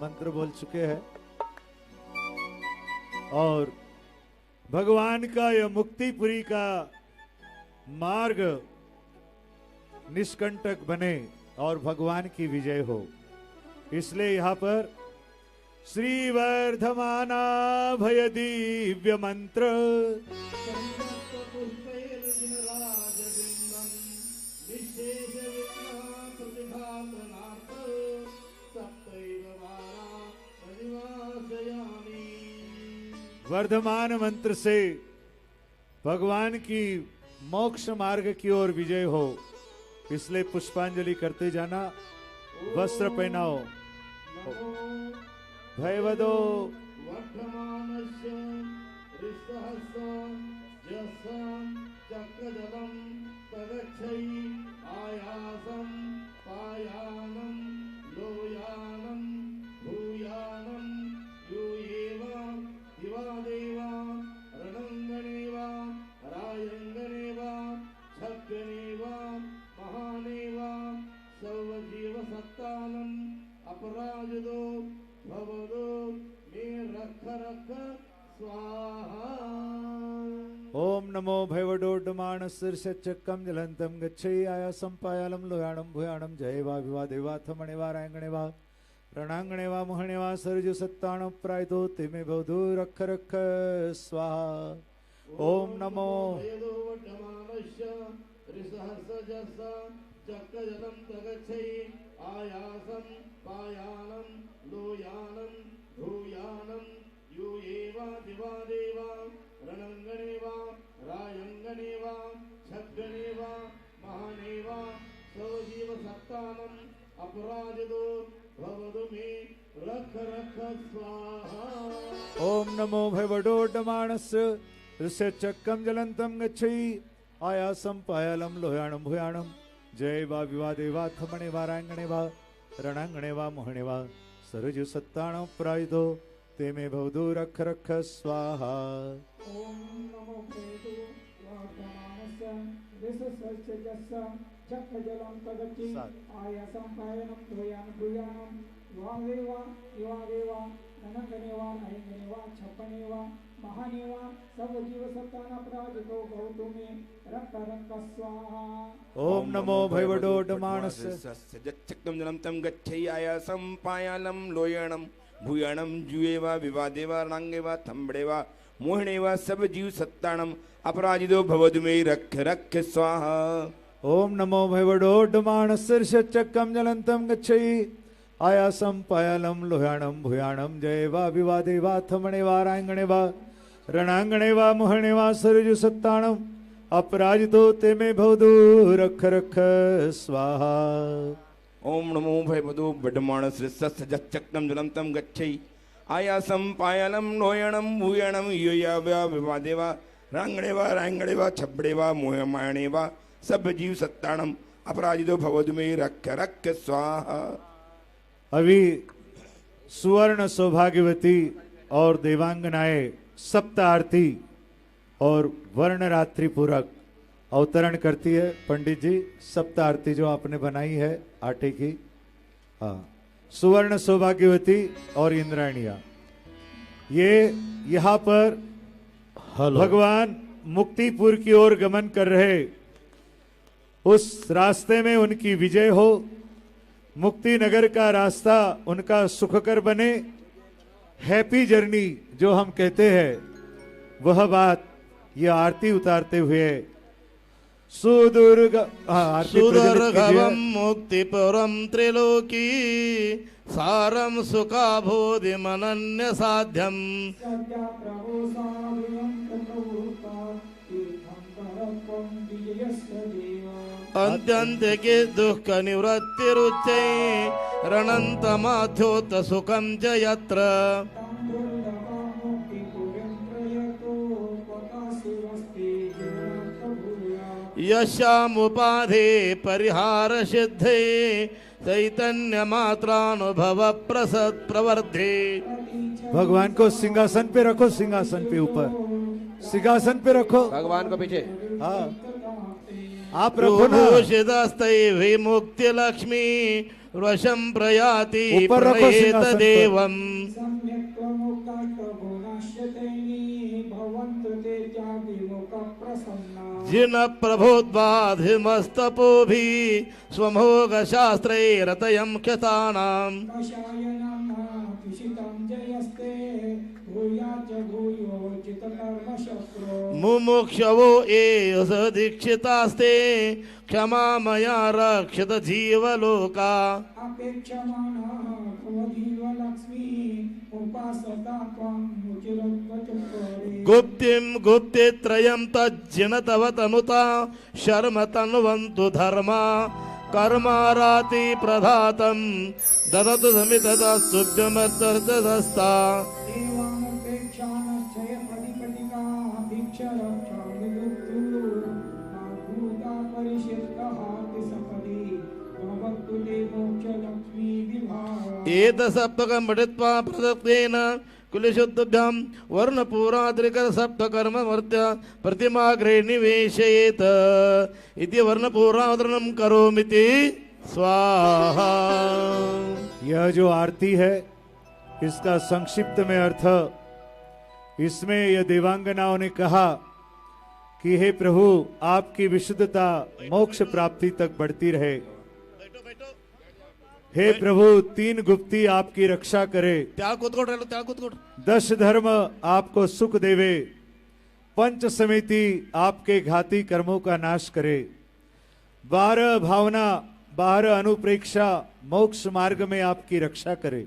मंत्र बोल चुके हैं और भगवान का यह मुक्तिपुरी का मार्ग निष्कंटक बने और भगवान की विजय हो, इसलिए यहाँ पर श्री वर्धमाना भय दिव्य मंत्र वर्धमान मंत्र से भगवान की मोक्ष मार्ग की ओर विजय हो, इसलिए पुष्पांजलि करते जाना। वस्त्र पहनाओ, भयवदो अपराजितो भवदो मे रख रख स्वाहा। ओम नमो भैवडोड्डमाण शीर्षच्चक्रम जलंतम गच्छै आयासं पायालं लोयाणं भूयाणं जय वा विवादे वा थमणे वा रायंगणे वा रणांगणे वा मोहणे वा सरजु सत्ताणं प्रायतो तिमे भवदु रख रख स्वाहा। ओम नमो चक्रजलं तगच्छै आयासं पायालं लोयानं भूयानं यूयेवा दिवादेवा रणंगणे वा रायंगणे वा छद्गणे वा महाने वा सवजीव सत्तानं अपराजितो भवतु मे रख रख स्वाहा। ओम नमो भैवडोड्डमाणस्य ऋष्यचक्रम जलंतम गच्छै आयासं पायालं लोयाणं भूयाणं जय वा विवादे वा थमणे वा रांगणे वा रणांगणे वा मोहणे वा सरजु सत्ताणं प्रायतो ते मे भवदु रख रख स्वाहा। ओम नमो भेदु वर्धमानस्य विससर्चजस्य चक्रजलं तगच्छै आयासं पायालं लोयानं भूयानं वादेवा युवादेवा ननगनेवा नहिंगनेवा छप्पनेवा महानेवा सर्वजीव सत्ताना प्राजितो भवतु मे रख रख स्वाहा। ओम नमो भैवडोड्डमाणस्य चक्रम जलम तम गच्छै आयासं पायालं लोयणं भूयाणं जुयेवा विवादेवा रणांगेवा थंबड़ेवा मोहणेवा सब जीव सत्ताणं अपराजितो भवतु मे रख रख स्वाहा। ओम नमो भैवडोड्डमाणस्य ऋष्यचक्रम जलंतम गच्छै आयासं पायालं लोयाणं भूयाणं जय वा विवादे वा थमणे वा रांगणे वा रणांगणे वा मोहणे वा सरजु सत्ताणं अपराजितो ते मे भवदु रख रख स्वाहा। ओम नमो भयवदो बडमाणस्य चक्रम जलम तम गच्छै आयासं पायालं लोयणं भूयाणं युयेवा विवादे वा रांगणे वा रांगणे वा छब्बड़े वा मोहमाणे वा सब जीव सत्ताणं अपराजितो भवतु मे रख रख स्वाहा। अभी सुवर्ण सौभाग्यवती और देवांगनाएं सप्त आरती और वर्ण रात्रि पूरक अवतरण करती है। पंडित जी सप्त आरती जो आपने बनाई है आटे की, हाँ, सुवर्ण सौभाग्यवती और इंद्रायणिया, ये यहाँ पर भगवान मुक्तिपुर की ओर गमन कर रहे, उस रास्ते में उनकी विजय हो, मुक्ति नगर का रास्ता उनका सुखकर बने, हैप्पी जर्नी जो हम कहते हैं, वह बात ये आरती उतारते हुए सुदुर्गम मुक्तिपुरम त्रिलोकी सारम सुखाभोधिमनन्य साध्यम अंत्यंतिके दुःख निवृत्तिरुच्चै रणन्तमाध्योत सुखं च यत्र यस्यामुपाधे परिहार सिद्धे चैतन्य मात्रानुभव प्रसद प्रवर्धे। भगवान को सिंहासन पे रखो, सिंहासन पे ऊपर, सिंहासन पे रखो, भगवान को पीछे, हाँ आप रखो ना। विमुक्ति लक्ष्मी वशं प्रयाति ऊपर रखो प्रणयेत सिंहासन पर। देवम् सम्यक् त्वमुक्तगुणाश्यतैः भवन्तु ते त्यागिमुखप्रसन्ना जिन प्रभोद्बाधिमस्तपोभिः स्वमोघशास्त्रैरतयं ख्यतानाम् कषायनातिशितं जयस्ते भूयाच भूयोचितकर्मशस्त्रो मुमुक्षवो एष दीक्षितास्ते क्षमा मया रक्षित जीवलोका अपेक्षमाणः त्वदीव लक्ष्मी उपासता त्वं रुचिरत्वचत्वरे गुप्तिं गुप्तित्रयं तज्जिन तव तनुता शर्म तन्वन्तु धर्मा कर्माराति प्रधातं ददतु समितदास्तुभ्यमर्थदस्ता देवानपेक्षानश्चयपदिपदिका भिक्षरक्षामि मृत्युः भूता परिषिक्तहाति सपदि भवतु ते मोक्षलक्ष्मी विभावा एतसप्तकं पठित्वा प्रदत्तेन कुलशुद्धभ्यां वर्णपूराद्रिकर सप्तकर्मवर्त्य प्रतिमाग्रे निवेशयेत इति वर्णपूरावतरणं करोमीति स्वाहा। यह जो आरती है इसका संक्षिप्त में अर्थ, इसमें यह देवांगनाओं ने कहा कि हे प्रभु आपकी विशुद्धता मोक्ष प्राप्ति तक बढ़ती रहे। हे प्रभु तीन गुप्ती आपकी रक्षा करे, त्याग कुतकोट रहलो त्याग कुतकोट 10 धर्म आपको सुख देवे, पंच समिति आपके घाती कर्मों का नाश करे, 12 भावना 12 अनुप्रेक्षा मोक्ष मार्ग में आपकी रक्षा करे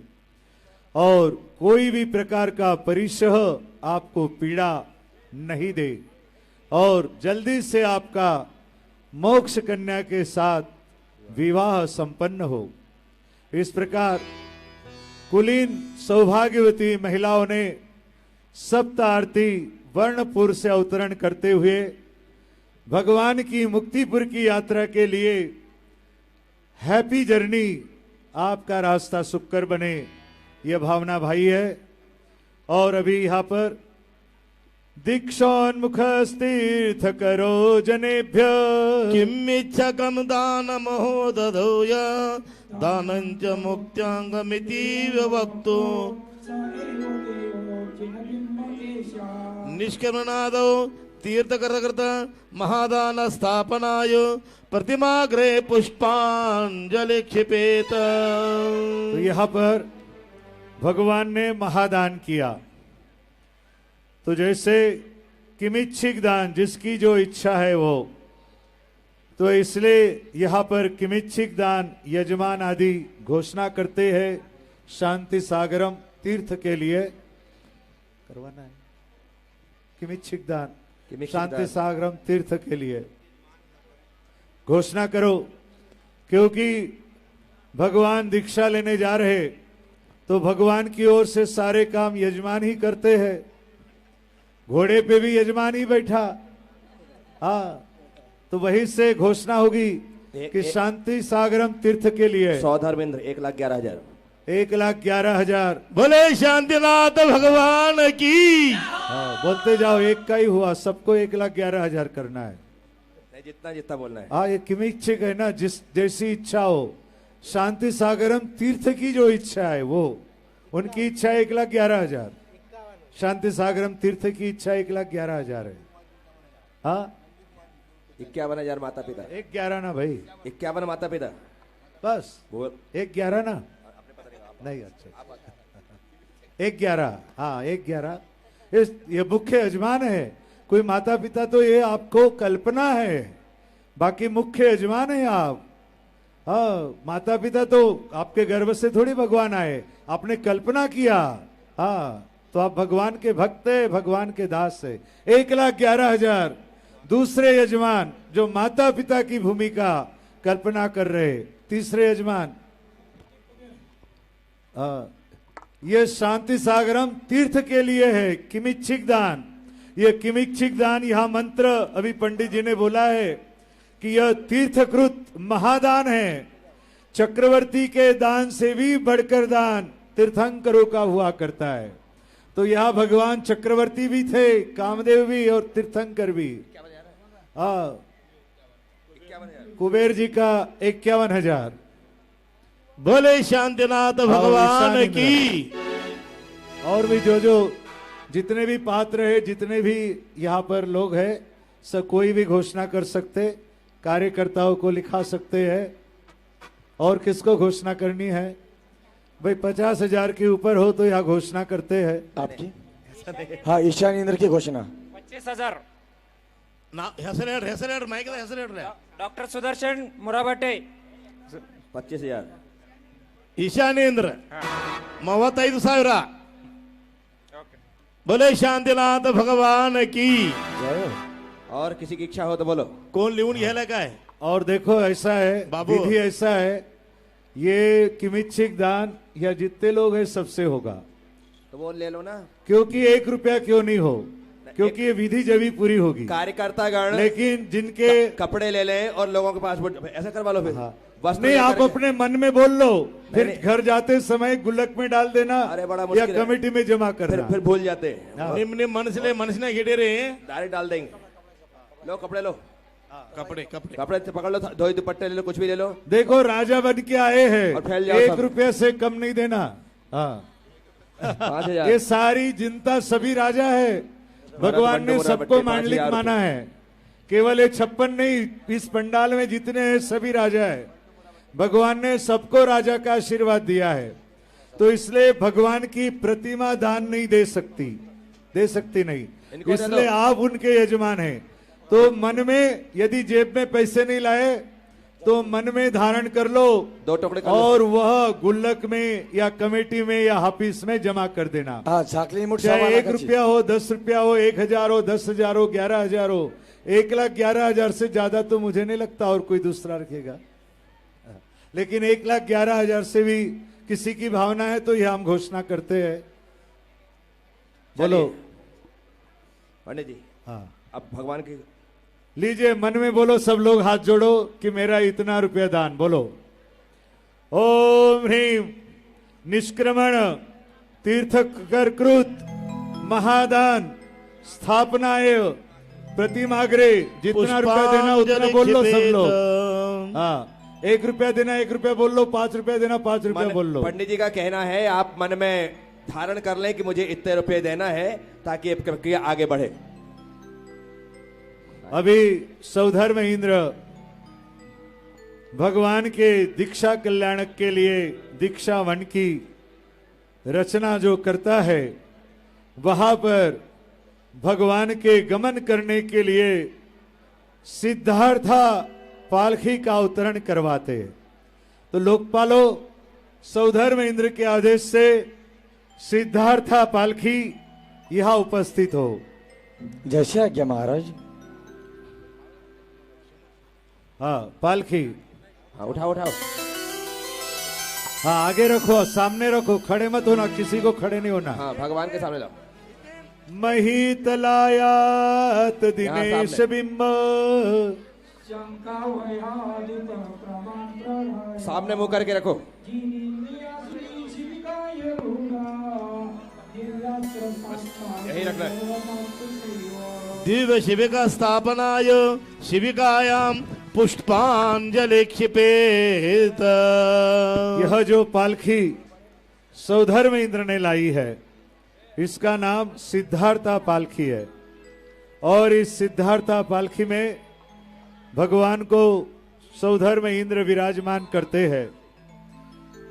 और कोई भी प्रकार का परिशह आपको पीड़ा नहीं दे और जल्दी से आपका मोक्ष कन्या के साथ विवाह संपन्न हो। इस प्रकार कुलीन सौभाग्यवती महिलाओं ने सप्त आरती वर्णपुर से अवतरण करते हुए भगवान की मुक्तिपुर की यात्रा के लिए हैप्पी जर्नी, आपका रास्ता सुखकर बने, यह भावना भाई है। और अभी यहाँ पर दीक्षोन्मुखस्तीर्थ करो जनेभ्य किमिच्छकं दानमहो दधोय दानञ्च मुक्त्याङ्गमिति विवक्तु स एव देवो चिन्हबिम्बकेशा निष्कर्मणादौ तीर्थकृत महादान स्थापनाय प्रतिमाग्रे पुष्पांजलि क्षिपेत। तो यहाँ पर भगवान ने महादान किया, तो जैसे किमिच्छिक दान जिसकी जो इच्छा है वो, तो इसलिए यहाँ पर किमिच्छिक दान यजमान आदि घोषणा करते हैं शांति सागरम तीर्थ के लिए करवाना है। किमिच्छिक दान शांति सागरम तीर्थ के लिए घोषणा करो, क्योंकि भगवान दीक्षा लेने जा रहे तो भगवान की ओर से सारे काम यजमान ही करते हैं। घोड़े पे भी यजमान ही बैठा, हाँ, तो वहीं से घोषणा होगी कि शांति सागरम तीर्थ के लिए 100 धर्मेंद्र 1,11,000 1,11,000। बोले शांतिनाथ भगवान की। हाँ, बोलते जाओ, एक का ही हुआ, सबको 1,11,000 करना है। जितना जितना बोलना है। हाँ, ये किमिच्छिक है ना, जिस जैसी इच्छा हो। शांति सागरम तीर्थ की जो इच्छा है वो, उनकी इच्छा 1,11,000। शांति सागरम तीर्थ की इच्छा 1,11,000 है। हाँ, 51,000 माता पिता, 1,11 ना भाई, 51 माता पिता बस बोल 1,11 ना, नहीं, अच्छा 1,11, हाँ 1,11। ये मुख्य यजमान है, कोई माता पिता तो ये आपको कल्पना है, बाकी मुख्य यजमान है आप। हाँ, माता पिता तो आपके गर्भ से थोड़ी भगवान आए, आपने कल्पना किया। हाँ, तो आप भगवान के भक्त है, भगवान के दास है। 1,11,000 दूसरे यजमान जो माता पिता की भूमिका कल्पना कर रहे। तीसरे यजमान, ये शांति सागरम तीर्थ के लिए है। किमिच्छिक दान, ये किमिच्छिक दान, यहां मंत्र अभी पंडित जी ने बोला है कि यह तीर्थकृत महादान है। चक्रवर्ती के दान से भी बढ़कर दान तीर्थंकरों का हुआ करता है। तो यहां भगवान चक्रवर्ती भी थे, कामदेव भी और तीर्थंकर भी। कुबेर जी का 51,000, बोले शांतिनाथ भगवान ईशान की। और भी जो जितने भी पात्र है, जितने भी यहाँ पर लोग हैं, सब कोई भी घोषणा कर सकते, कार्यकर्ताओं को लिखा सकते हैं। और किसको घोषणा करनी है भाई? 50,000 के ऊपर हो तो यहाँ घोषणा करते हैं। आपकी हाँ ईशान इंद्र की घोषणा 25,000 ನಾ ಹೆಸರು ಹೇಳ್ರಿ ಮೈಕದ ಹೆಸರು ಹೇಳ್ರಿ. ಡಾಕ್ಟರ್ ಸುದರ್ಶನ್ ಮುರಾಬಟ್ಟೆ 25,000 ಈಶಾನೇಂದ್ರ 35,000. बोले शांतिनाथ भगवान की। जय हो. और किसी की इच्छा हो तो बोलो. कोण लिहून घ्यायला काय? और देखो ऐसा है, बाबू। विधि ऐसा है, ये किमिच्छिक दान या जितने लोग हैं सबसे होगा। तो वो ले लो ना. क्योंकि 1 रुपया क्यों नहीं हो, क्योंकि ये विधि जब ही पूरी होगी। कार्यकर्ता गण लेकिन जिनके कपड़े ले लें और लोगों के पास ऐसा करवा लो. फिर हाँ। वस्त्र नहीं, आप लेकर के- अपने मन में बोल लो, फिर नहीं। घर जाते समय गुल्लक में डाल देना अरे बड़ा या मुश्किल है। कमेटी में जमा फिर करना। फिर भूल जाते हैं. हाँ। निम निम मनसले घेडे रे. डायरेक्ट डाल देंगे. लो कपड़े लो. कपडे कपडे कपड़े से पकड़ लो. धोई दुपट्टे ले लो. कुछ भी ले लो. देखो राजा बन के आए और फैल हैं, जाओ 1 सब। रुपया से कम नहीं देना। हाँ, 5,000 ये सारी जनता सभी राजा है। भगवान ने बंडो सबको बट्टे, मांडलिक 5,000 माना है। केवल ये 56 नहीं, इस पंडाल में जितने हैं सभी राजा है। भगवान ने सबको राजा का आशीर्वाद दिया है। तो इसलिए भगवान की प्रतिमा दान नहीं दे सकती नहीं। इनको दे इसलिए दो। आप उनके यजमान हैं। तो मन में यदि जेब में पैसे नहीं लाए तो मन में धारण कर लो 2 टुकड़े कर लो. और वह गुल्लक में या कमेटी में या ऑफिस में जमा कर देना। हाँ झाकली मुठ चाहे 1 रुपया हो, 10 रुपया हो, 1,000 हो, 10,000 हो, 11,000 हो, 1,11,000 से ज्यादा तो मुझे नहीं लगता और कोई दूसरा रखेगा। लेकिन 1,11,000 से भी किसी की भावना है तो यह हम घोषणा करते हैं। बोलो। पंडित जी हाँ, अब भगवान की लीजिए, मन में बोलो, सब लोग हाथ जोड़ो कि मेरा इतना रुपया दान। बोलो ओम ह्रीम निष्क्रमण तीर्थकर कृत महादान स्थापनाय प्रतिमाग्रे। जितना रुपया देना उतना बोल लो सब लोग। हाँ, 1 रुपया देना 1 रुपया बोल लो, 5 रुपया देना 5 रुपया बोल लो। पंडित जी का कहना है आप मन में धारण कर लें कि मुझे इतने रुपए देना है ताकि ये प्रक्रिया आगे बढ़े. अभी सौधर्म इंद्र भगवान के दीक्षा कल्याणक के लिए दीक्षा वन की रचना जो करता है, वहां पर भगवान के गमन करने के लिए सिद्धार्था पालखी का अवतरण करवाते हैं। तो लोकपालो सौधर्म इंद्र के आदेश से सिद्धार्था पालखी यहां उपस्थित हो। जैसे आज्ञा महाराज. हाँ, पालखी। हाँ उठाओ उठाओ. हाँ, आगे रखो, सामने रखो, खड़े मत होना, किसी को खड़े नहीं होना। हाँ भगवान के सामने लाओ. महितलायात दिनेश सामने। बिंब शंका वयादित प्रमाण प्रभाव सामने मुंह करके रखो. जिनिंद्रिया श्री शिविकाय रूढ़ा दिव्यास्त्र शास्त्राय यही रखना है. दिव्य शिविका स्थापनाय शिविकायाम पुष्पांजलि क्षिपेत. यह जो पालखी सौधर्म इंद्र ने लाई है, इसका नाम सिद्धार्था पालखी है। और इस सिद्धार्था पालखी में भगवान को सौधर्म इंद्र विराजमान करते हैं।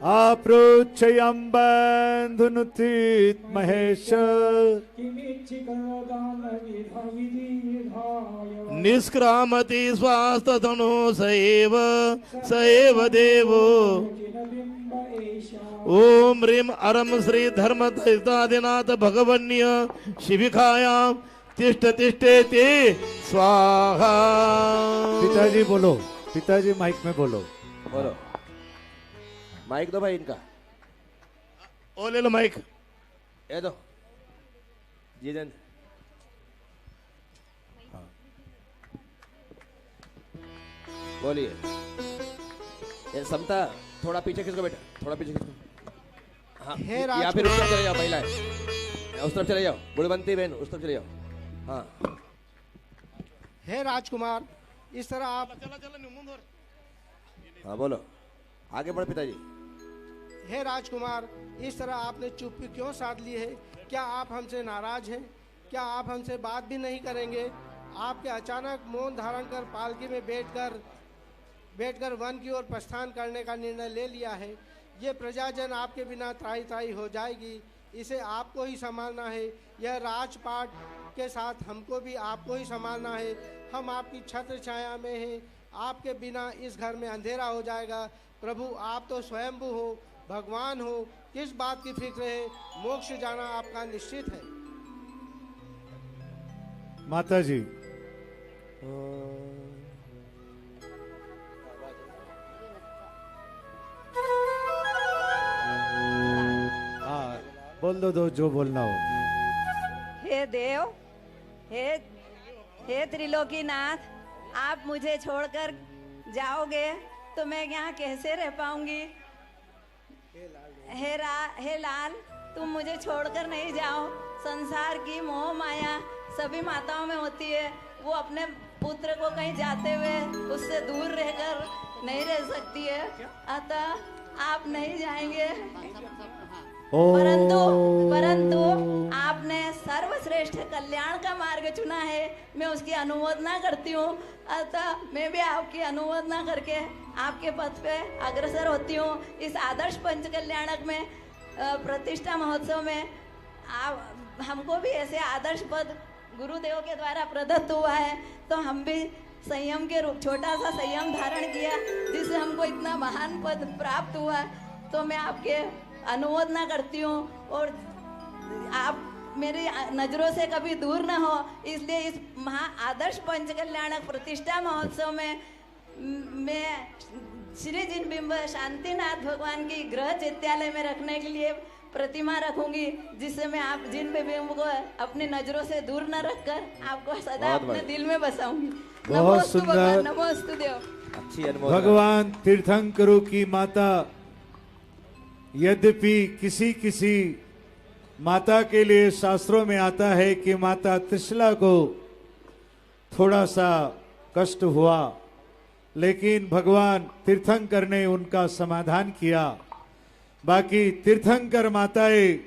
आप्रोच्चयं बंधुनुतीत महेश किमिच्छिकदान विधा विधि विधाय निष्क्रामति स्वास्थतनु सएव देवो. जिनबिंब एषा ओम ह्रीम अरम श्री धर्म तीर्थादिनाथ भगवन्य शिविकायाम तिष्ठ तिष्ठेति स्वाहा. पिताजी बोलो, पिताजी माइक में बोलो। बोलो. माइक दो भाई इनका. ओ ले लो माइक. ये दो. जितेंद्र. बोलिए. ये समता थोड़ा पीछे खिसको बेटा. थोड़ा पीछे खिसको. हाँ या फिर उस तरफ चले जाओ महिलाएं. उस तरफ चले जाओ. बुढ़बंती बहन उस तरफ चले जाओ. हाँ हे राजकुमार, इस तरह आप हाँ बोलो. आगे बढ़ पिताजी. हे राजकुमार, इस तरह आपने चुप्पी क्यों साध ली है? क्या आप हमसे नाराज हैं? क्या आप हमसे बात भी नहीं करेंगे? आपके अचानक मौन धारण कर पालकी में बैठकर वन की ओर प्रस्थान करने का निर्णय ले लिया है। ये प्रजाजन आपके बिना त्राही त्राही हो जाएगी। इसे आपको ही संभालना है। यह राजपाट के साथ हमको भी आपको ही संभालना है। हम आपकी छत्र छाया में हैं। आपके बिना इस घर में अंधेरा हो जाएगा। प्रभु, आप तो स्वयंभू हो, भगवान हो, किस बात की फिक्र है? मोक्ष जाना आपका निश्चित है। माता जी, हाँ बोल दो जो बोलना हो। हे देव, हे त्रिलोकीनाथ, आप मुझे छोड़कर जाओगे तो मैं यहाँ कैसे रह पाऊंगी? हे लाल, तुम मुझे छोड़कर नहीं जाओ। संसार की मोह माया सभी माताओं में होती है। वो अपने पुत्र को कहीं जाते हुए उससे दूर रहकर नहीं रह सकती है। अतः आप नहीं जाएंगे। परंतु आपने सर्वश्रेष्ठ कल्याण का मार्ग चुना है। मैं उसकी अनुमोदना करती हूँ। अतः मैं भी आपकी अनुमोदना करके आपके पथ पे अग्रसर होती हूँ। इस आदर्श पंच कल्याणक में प्रतिष्ठा महोत्सव में आप हमको भी ऐसे आदर्श पद गुरुदेव के द्वारा प्रदत्त हुआ है, तो हम भी संयम के रूप छोटा सा संयम धारण किया, जिससे हमको इतना महान पद प्राप्त हुआ। तो मैं आपके अनुमोदना करती हूँ और आप मेरी नज़रों से कभी दूर न हो, इसलिए इस महा आदर्श पंच कल्याणक प्रतिष्ठा महोत्सव में मैं श्री जिनबिंब शांतिनाथ भगवान की गृह चैत्यालय में रखने के लिए प्रतिमा रखूंगी, जिससे मैं आप जिनबिंब को अपनी नजरों से दूर न रखकर आपको सदा अपने दिल में बसाऊंगी। बहुत सुंदर, नमोस्तु देव। अच्छी अनुमोदना। भगवान तीर्थंकरों की माता, यद्यपि किसी माता के लिए शास्त्रों में आता है कि माता त्रिशला को थोड़ा सा कष्ट हुआ, लेकिन भगवान तीर्थंकर ने उनका समाधान किया। बाकी तीर्थंकर माताएं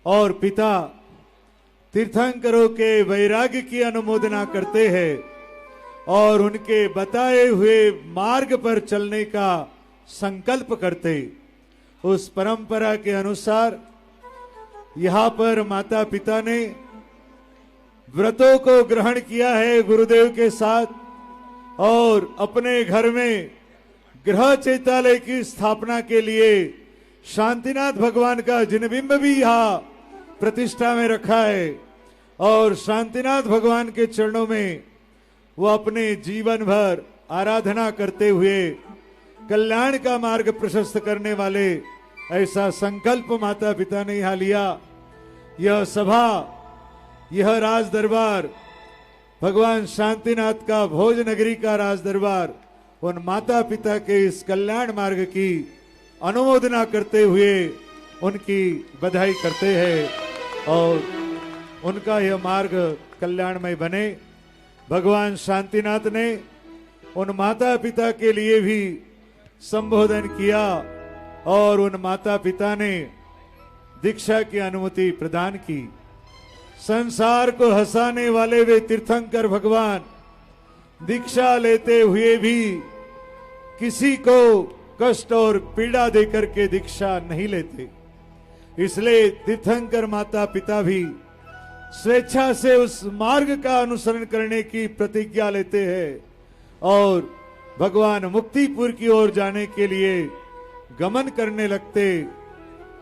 और पिता तीर्थंकरों के वैराग्य की अनुमोदना करते हैं और उनके बताए हुए मार्ग पर चलने का संकल्प करते। उस परंपरा के अनुसार यहाँ पर माता पिता ने व्रतों को ग्रहण किया है गुरुदेव के साथ और अपने घर में गृह चैत्यालय की स्थापना के लिए शांतिनाथ भगवान का जिनबिंब भी यहाँ प्रतिष्ठा में रखा है और शांतिनाथ भगवान के चरणों में वो अपने जीवन भर आराधना करते हुए कल्याण का मार्ग प्रशस्त करने वाले ऐसा संकल्प माता पिता ने यहाँ लिया। यह सभा, यह राज दरबार, भगवान शांतिनाथ का भोज नगरी का राज दरबार उन माता पिता के इस कल्याण मार्ग की अनुमोदना करते हुए उनकी बधाई करते हैं और उनका यह मार्ग कल्याणमय बने। भगवान शांतिनाथ ने उन माता पिता के लिए भी संबोधन किया और उन माता पिता ने दीक्षा की अनुमति प्रदान की। संसार को हंसाने वाले वे तीर्थंकर भगवान दीक्षा लेते हुए भी किसी को कष्ट और पीड़ा देकर के दीक्षा नहीं लेते। इसलिए तीर्थंकर माता पिता भी स्वेच्छा से उस मार्ग का अनुसरण करने की प्रतिज्ञा लेते हैं और भगवान मुक्तिपुर की ओर जाने के लिए गमन करने लगते।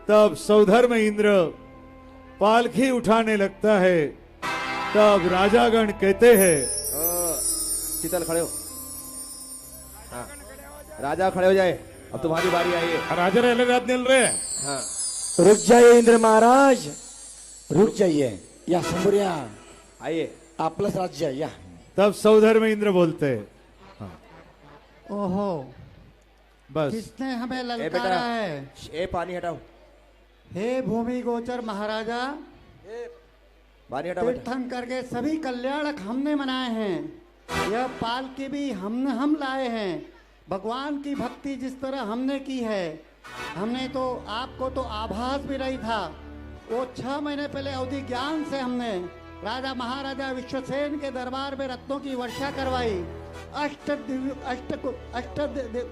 तब सौधर्म इंद्र पालकी उठाने लगता है। तब राजागण कहते हैं, शीतल खड़े हो। हाँ, राजा खड़े हो जाए, अब तुम्हारी बारी आई है। राजा रहने रात निल रहे। हाँ, रुक जाइए इंद्र महाराज, रुक जाइए। या शंभुरिया आइए। आपलं राज्य या। तब सौधर्म इंद्र बोलते हैं, ओहो, बस किसने हमें ए बेटा, ललकारा है? ए पानी हटाओ, हे भूमि गोचर महाराजा, पानी हटाओ बेटा। तीर्थंकर के सभी कल्याणक हमने मनाए हैं। यह पालकी भी हम लाए हैं। भगवान की भक्ति जिस तरह हमने की है हमने तो आपको तो आभास भी नहीं था। वो 6 महीने पहले अवधि ज्ञान से हमने राजा महाराजा विश्वसेन के दरबार में रत्नों की वर्षा करवाई, अष्ट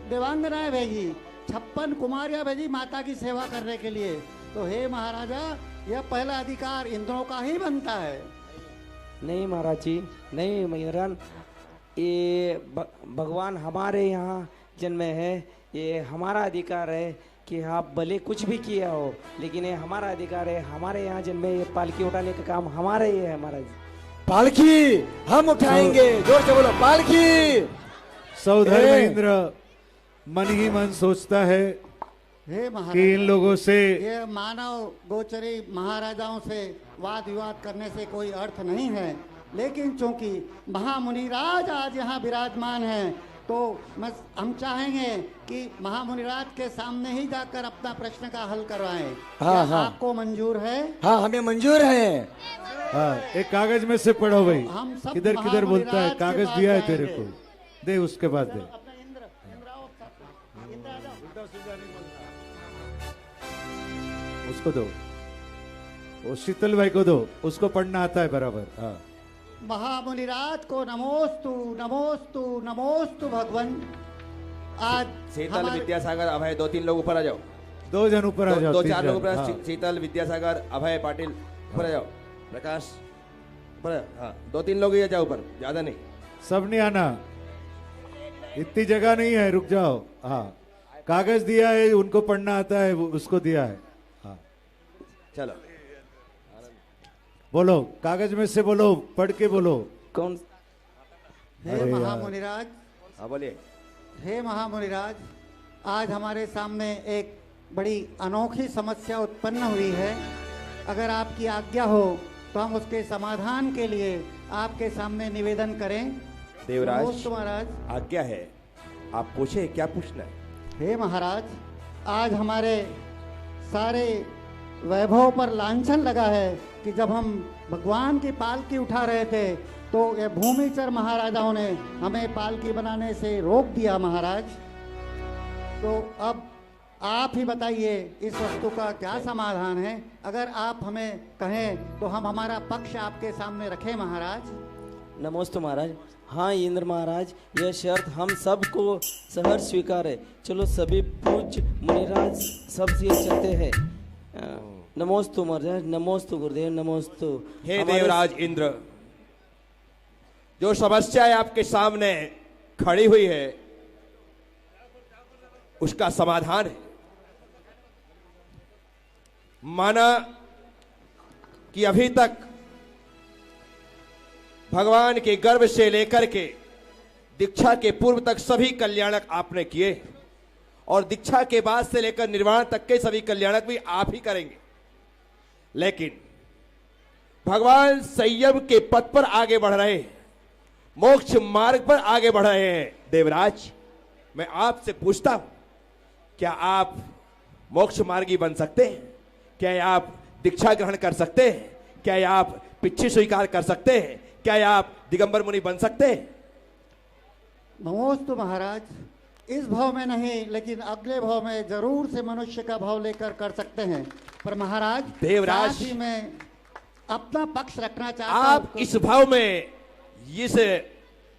देवांगनाएं भेजी, 56 कुमारियां भेजी माता की सेवा करने के लिए। तो हे महाराजा, यह पहला अधिकार इंद्रों का ही बनता है। नहीं महाराज जी, नहीं इंद्रन, ये भगवान हमारे यहाँ जन्मे है, ये हमारा अधिकार है कि आप भले कुछ भी किया हो, लेकिन ये हमारा अधिकार है। हमारे यहाँ जन्मे, ये पालकी उठाने का काम हमारा ही है महाराज। पालकी हम उठाएंगे, जोर से बोलो पालकी। सौधर्म इंद्र मन ही मन सोचता है हे महाराज, कि इन लोगों से, ये मानव गोचरी महाराजाओं से वाद विवाद करने से कोई अर्थ नहीं है, लेकिन चूंकि महामुनिराज आज यहाँ विराजमान हैं, तो हम चाहेंगे कि महामुनिराज के सामने ही जाकर अपना प्रश्न का हल करवाएं। हाँ, क्या हाँ। आपको मंजूर है? हाँ, हमें मंजूर है। हाँ, एक कागज में से पढ़ो भाई, हम सब किधर किधर बोलता है, महामुनिराज के कागज पास दिया है जाएंगे। तेरे को, दे उसके बाद दे। उसको दो, वो शीतल भाई को दो, उसको पढ़ना आता है बराबर। हाँ, महामुनिराज को नमोस्तु नमोस्तु नमोस्तु भगवन। आज शीतल, हमारे- विद्यासागर, अभय, 2-3 लोग ऊपर आ जाओ। 2 जन ऊपर आ जाओ, 2-4 3 लोग जन, ऊपर। हाँ। शीतल, विद्यासागर, अभय, पाटिल ऊपर आ जाओ। प्रकाश ऊपर आ, हाँ 2-3 लोग ही आ जाओ ऊपर, ज्यादा नहीं। सब नहीं आना, इतनी जगह नहीं है, रुक जाओ। हाँ, कागज दिया है, उनको पढ़ना आता है, उसको दिया है। हाँ, चलो बोलो, कागज में से बोलो, पढ़ के बोलो। कौन? हे अरे यार। महामुनिराज, हाँ बोलिए। हे महामुनिराज, आज हमारे सामने एक बड़ी अनोखी समस्या उत्पन्न हुई है। अगर आपकी आज्ञा हो तो हम उसके समाधान के लिए आपके सामने निवेदन करें। देवराज, नमोस्तु महाराज। आज्ञा है, आप पूछे, क्या पूछना है? हे महाराज, आज हमारे सारे वैभव पर लांछन लगा है कि जब हम भगवान की पालकी उठा रहे थे तो ये भूमिचर महाराजाओं ने हमें पालकी बनाने से रोक दिया महाराज। तो अब आप ही बताइए इस वस्तु का क्या समाधान है। अगर आप हमें कहें तो हम हमारा पक्ष आपके सामने रखें महाराज। नमोस्तु महाराज। हाँ इंद्र महाराज, यह शर्त हम सबको सहर्ष स्वीकार है। चलो सभी पूज्य मुनिराज सब ये चलते हैं। नमोस्तु महाराज, नमोस्तु गुरुदेव, नमोस्तु। हे हमारे- देवराज इंद्र, जो समस्या आपके सामने खड़ी हुई है उसका समाधान है। माना कि अभी तक भगवान के गर्भ से लेकर के दीक्षा के पूर्व तक सभी कल्याणक आपने किए, और दीक्षा के बाद से लेकर निर्वाण तक के सभी कल्याणक भी आप ही करेंगे। लेकिन भगवान संयम के पथ पर आगे बढ़ रहे हैं, मोक्ष मार्ग पर आगे बढ़ रहे हैं। देवराज, मैं आपसे पूछता हूं, क्या आप मोक्ष मार्गी बन सकते हैं? क्या आप दीक्षा ग्रहण कर सकते हैं? क्या आप पिछी स्वीकार कर सकते हैं? क्या आप दिगंबर मुनि बन सकते हैं? नमोस्तु महाराज, इस भाव में नहीं लेकिन अगले भाव में जरूर से मनुष्य का भाव लेकर कर सकते हैं। पर महाराज, देवराज, साथ ही मैं अपना पक्ष रखना चाहता आप हूं। इस भाव में इस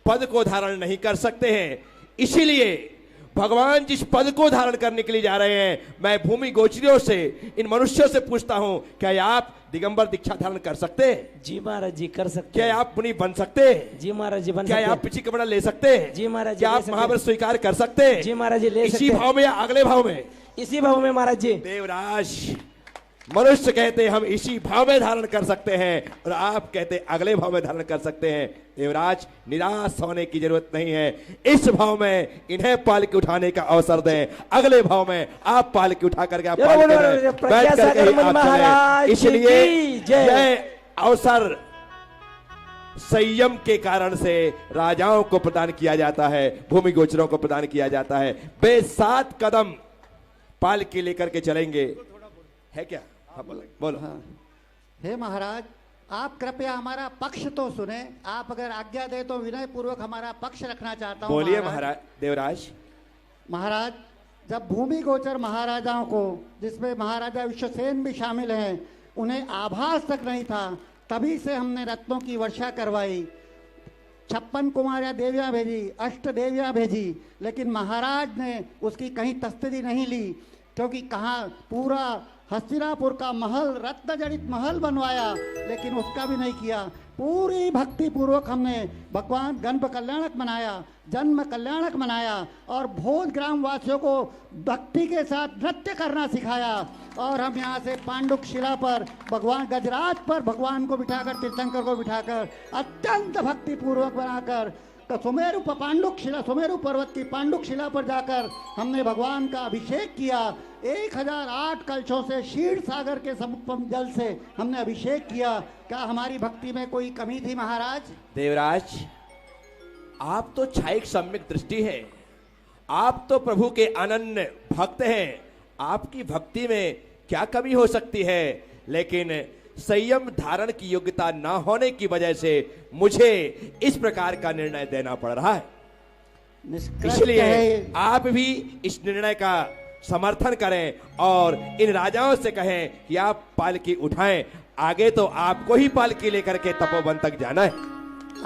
पद को धारण नहीं कर सकते हैं, इसीलिए भगवान जिस पद को धारण करने के लिए जा रहे हैं, मैं भूमि गोचरियों से, इन मनुष्यों से पूछता हूं, क्या आप दिगंबर दीक्षा धारण कर सकते हैं? जी महाराज जी, कर सकते क्या हैं। आप मुनि बन सकते हैं? जी महाराज जी, बन क्या सकते आप हैं। पिछी कपड़ा ले सकते हैं? जी महाराज जी, क्या ले आप सकते महावर हैं। स्वीकार कर सकते हैं? जी महाराज जी, ले सकते इसी हैं। भाव में या अगले भाव में? इसी भाव में महाराज जी। देवराज, मनुष्य कहते हैं हम इसी भाव में धारण कर सकते हैं, और आप कहते हैं अगले भाव में धारण कर सकते हैं। देवराज, निराश होने की जरूरत नहीं है। इस भाव में इन्हें पालकी उठाने का अवसर दें, अगले भाव में आप पालकी उठा करके आप पालकी में बैठ करके ही आप चलें। इसलिए यह अवसर संयम के कारण से राजाओं को प्रदान किया जाता है, भूमि गोचरों को प्रदान किया जाता है। वे 7 कदम पालकी लेकर के चलेंगे, है क्या? हाँ, बोलो। हाँ। हे महाराज, आप कृपया हमारा पक्ष तो सुने। आप अगर आज्ञा दे तो विनय पूर्वक हमारा पक्ष रखना चाहता हूँ। बोलिए महाराज। देवराज, महाराज, जब भूमि गोचर महाराजाओं को, जिसमें महाराजा विश्वसेन भी शामिल हैं, उन्हें आभास तक नहीं था, तभी से हमने रत्नों की वर्षा करवाई, 56 कुमारियाँ देवियाँ भेजी, 8 देवियाँ भेजी, लेकिन महाराज ने उसकी कहीं तस्दीरी नहीं ली, क्योंकि कहाँ पूरा हस्तिनापुर का महल, रत्न जड़ित महल बनवाया, लेकिन उसका भी नहीं किया। पूरी भक्ति पूर्वक हमने भगवान गणप कल्याणक मनाया, जन्म कल्याणक मनाया, और भोज ग्राम वासियों को भक्ति के साथ नृत्य करना सिखाया। और हम यहाँ से पांडुक शिला पर भगवान गजराज पर भगवान को बिठाकर, तीर्थंकर को बिठाकर अत्यंत भक्ति पूर्वक बनाकर सुमेरु पांडुक शिला, सुमेरु पर्वत की पांडुक शिला पर जाकर हमने भगवान का अभिषेक किया। 1008 कलशों से क्षीर सागर के समुपम जल से हमने अभिषेक किया। क्या हमारी भक्ति में कोई कमी थी महाराज? देवराज, आप तो क्षायिक सम्यक दृष्टि है, आप तो प्रभु के अनन्य भक्त हैं, आपकी भक्ति में क्या कमी हो सकती है? लेकिन संयम धारण की योग्यता ना होने की वजह से मुझे इस प्रकार का निर्णय देना पड़ रहा है। इसलिए आप भी इस निर्णय का समर्थन करें और इन राजाओं से कहें कि आप पालकी उठाएं। आगे तो आपको ही पालकी लेकर के तपोवन तक जाना है।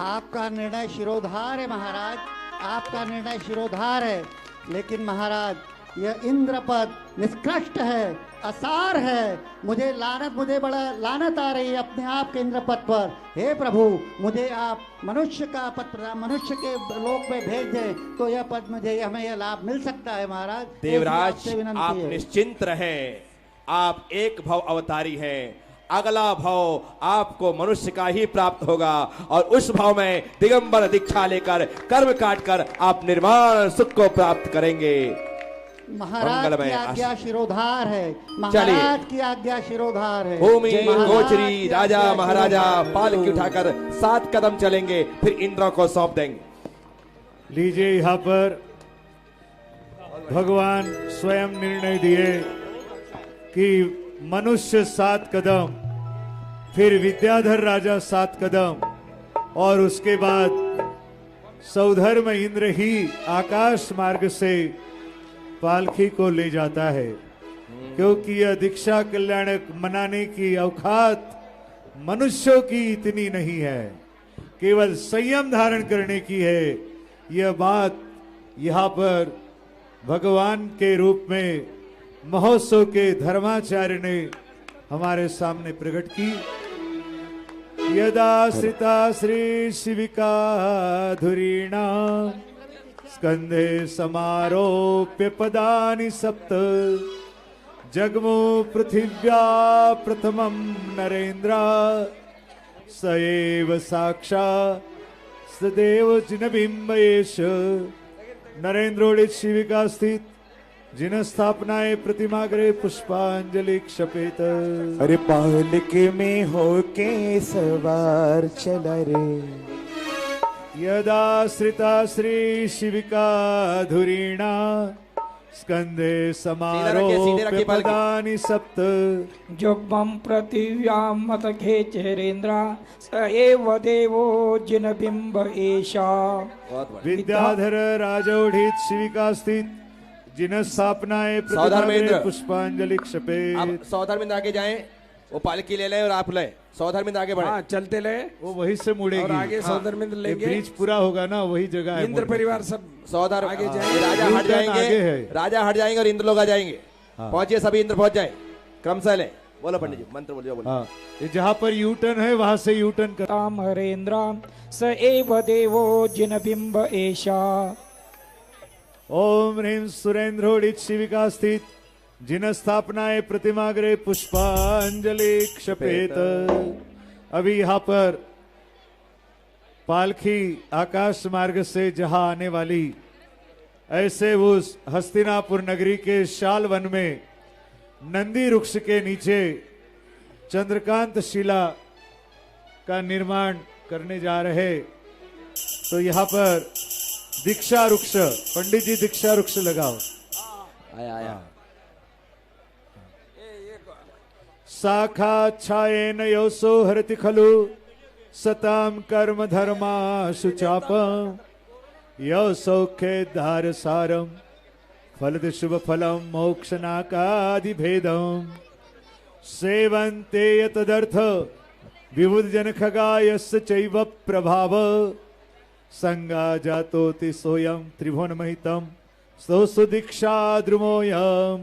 आपका निर्णय शिरोधार है महाराज, आपका निर्णय शिरोधार है, लेकिन महाराज यह इंद्रपद निष्कृष्ट है, असार है। मुझे बड़ा लानत आ रही है अपने आप के इंद्रपद पर। हे प्रभु, मुझे आप मनुष्य का पद, मनुष्य के लोक में भेज दें तो यह पद मुझे, हमें यह लाभ मिल सकता है महाराज। देवराज, आप निश्चिंत रहें, आप एक भव अवतारी हैं, अगला भाव आपको मनुष्य का ही प्राप्त होगा और उस भाव में दिगंबर दीक्षा लेकर कर्म काटकर आप निर्वाण सुख को प्राप्त करेंगे। महाराज की आज्ञा शिरोधार है, महाराज की आज्ञा शिरोधार है। भूमि गोचरी राजा महाराजा पालकी उठाकर 7 कदम चलेंगे, फिर इंद्र को सौंप देंगे। लीजिए, यहाँ पर भगवान स्वयं निर्णय दिए कि मनुष्य 7 कदम, फिर विद्याधर राजा 7 कदम, और उसके बाद सौधर्म इंद्र ही आकाश मार्ग से पालकी को ले जाता है, क्योंकि यह दीक्षा कल्याणक मनाने की औकात मनुष्यों की इतनी नहीं है, केवल संयम धारण करने की है। यह बात यहाँ पर भगवान के रूप में महोत्सव के धर्माचार्य ने हमारे सामने प्रकट की। यदा श्रिता श्री शिविका धुरीणा स्कंधे समारोप्य पदानि 7 जगमो पृथिव्या प्रथमं नरेन्द्र स एव साक्षात् सदेव जिनबिंब एष। नरेंद्रोड़ित शिविका स्थित जिन स्थापनाए प्रतिमाग्रे पुष्पांजलि क्षपेत। अरे पालकी में होके सवार चला रे। यदा श्रिता श्री शिविका धुरीणा स्कंदे समारोप्य पदानि 7 जुग्मं पृथिव्यां मत घेचरेन्द्र स एव देवो जिनबिंब एषा। विद्याधर राजौढ़ित शिविका स्थित जिन स्थापनाए प्रतिमाग्रे पुष्पांजलि क्षपेत। सौधर्मिंद आगे जाएं, वो पालकी ले लें और आप लें। सौधर्मिंद आगे बढ़े, चलते ले, वो वहीं से मुड़ेगी और आगे सौधर्मिंद लेंगे। ब्रिज पूरा होगा ना, वही जगह है। इंद्र परिवार सब सौधर्म आगे जाएंगे, राजा हट जाएंगे, राजा हट जाएंगे और इंद्र लोग आ जाएंगे। पहुंचिए, सभी इंद्र पहुंच जाए, क्रमशः ले। बोलो पंडित जी, मंत्र बोलिए। हाँ, जहाँ पर यू टर्न है वहां से यू टर्न कर। हरेन्द्र स एव देवो जिनबिंब एषा। ओम ह्रीं सुरेंद्रोड़ित शिविका स्थित जिन स्थापनाए प्रतिमाग्रे पुष्पांजलि क्षपेत। अभी यहाँ पर पालकी आकाश मार्ग से जहां आने वाली, ऐसे उस हस्तिनापुर नगरी के शाल वन में नंदी वृक्ष के नीचे चंद्रकांत शिला का निर्माण करने जा रहे। तो यहाँ पर दीक्षा वृक्ष, पंडित जी दीक्षा वृक्ष लगाओ। आया आया। शाखा छायेन योसो हरति खलु सताम कर्म धर्मा शुचापम यो सौख्य धार सारम फलद शुभ फलम मोक्षनाकादि भेदम सेवन्ते यतदर्थ विबुध जन खगायस्य चैव प्रभाव संगा जातोति सोयम त्रिभुवन महितम सो सुदीक्षा द्रुमोयम।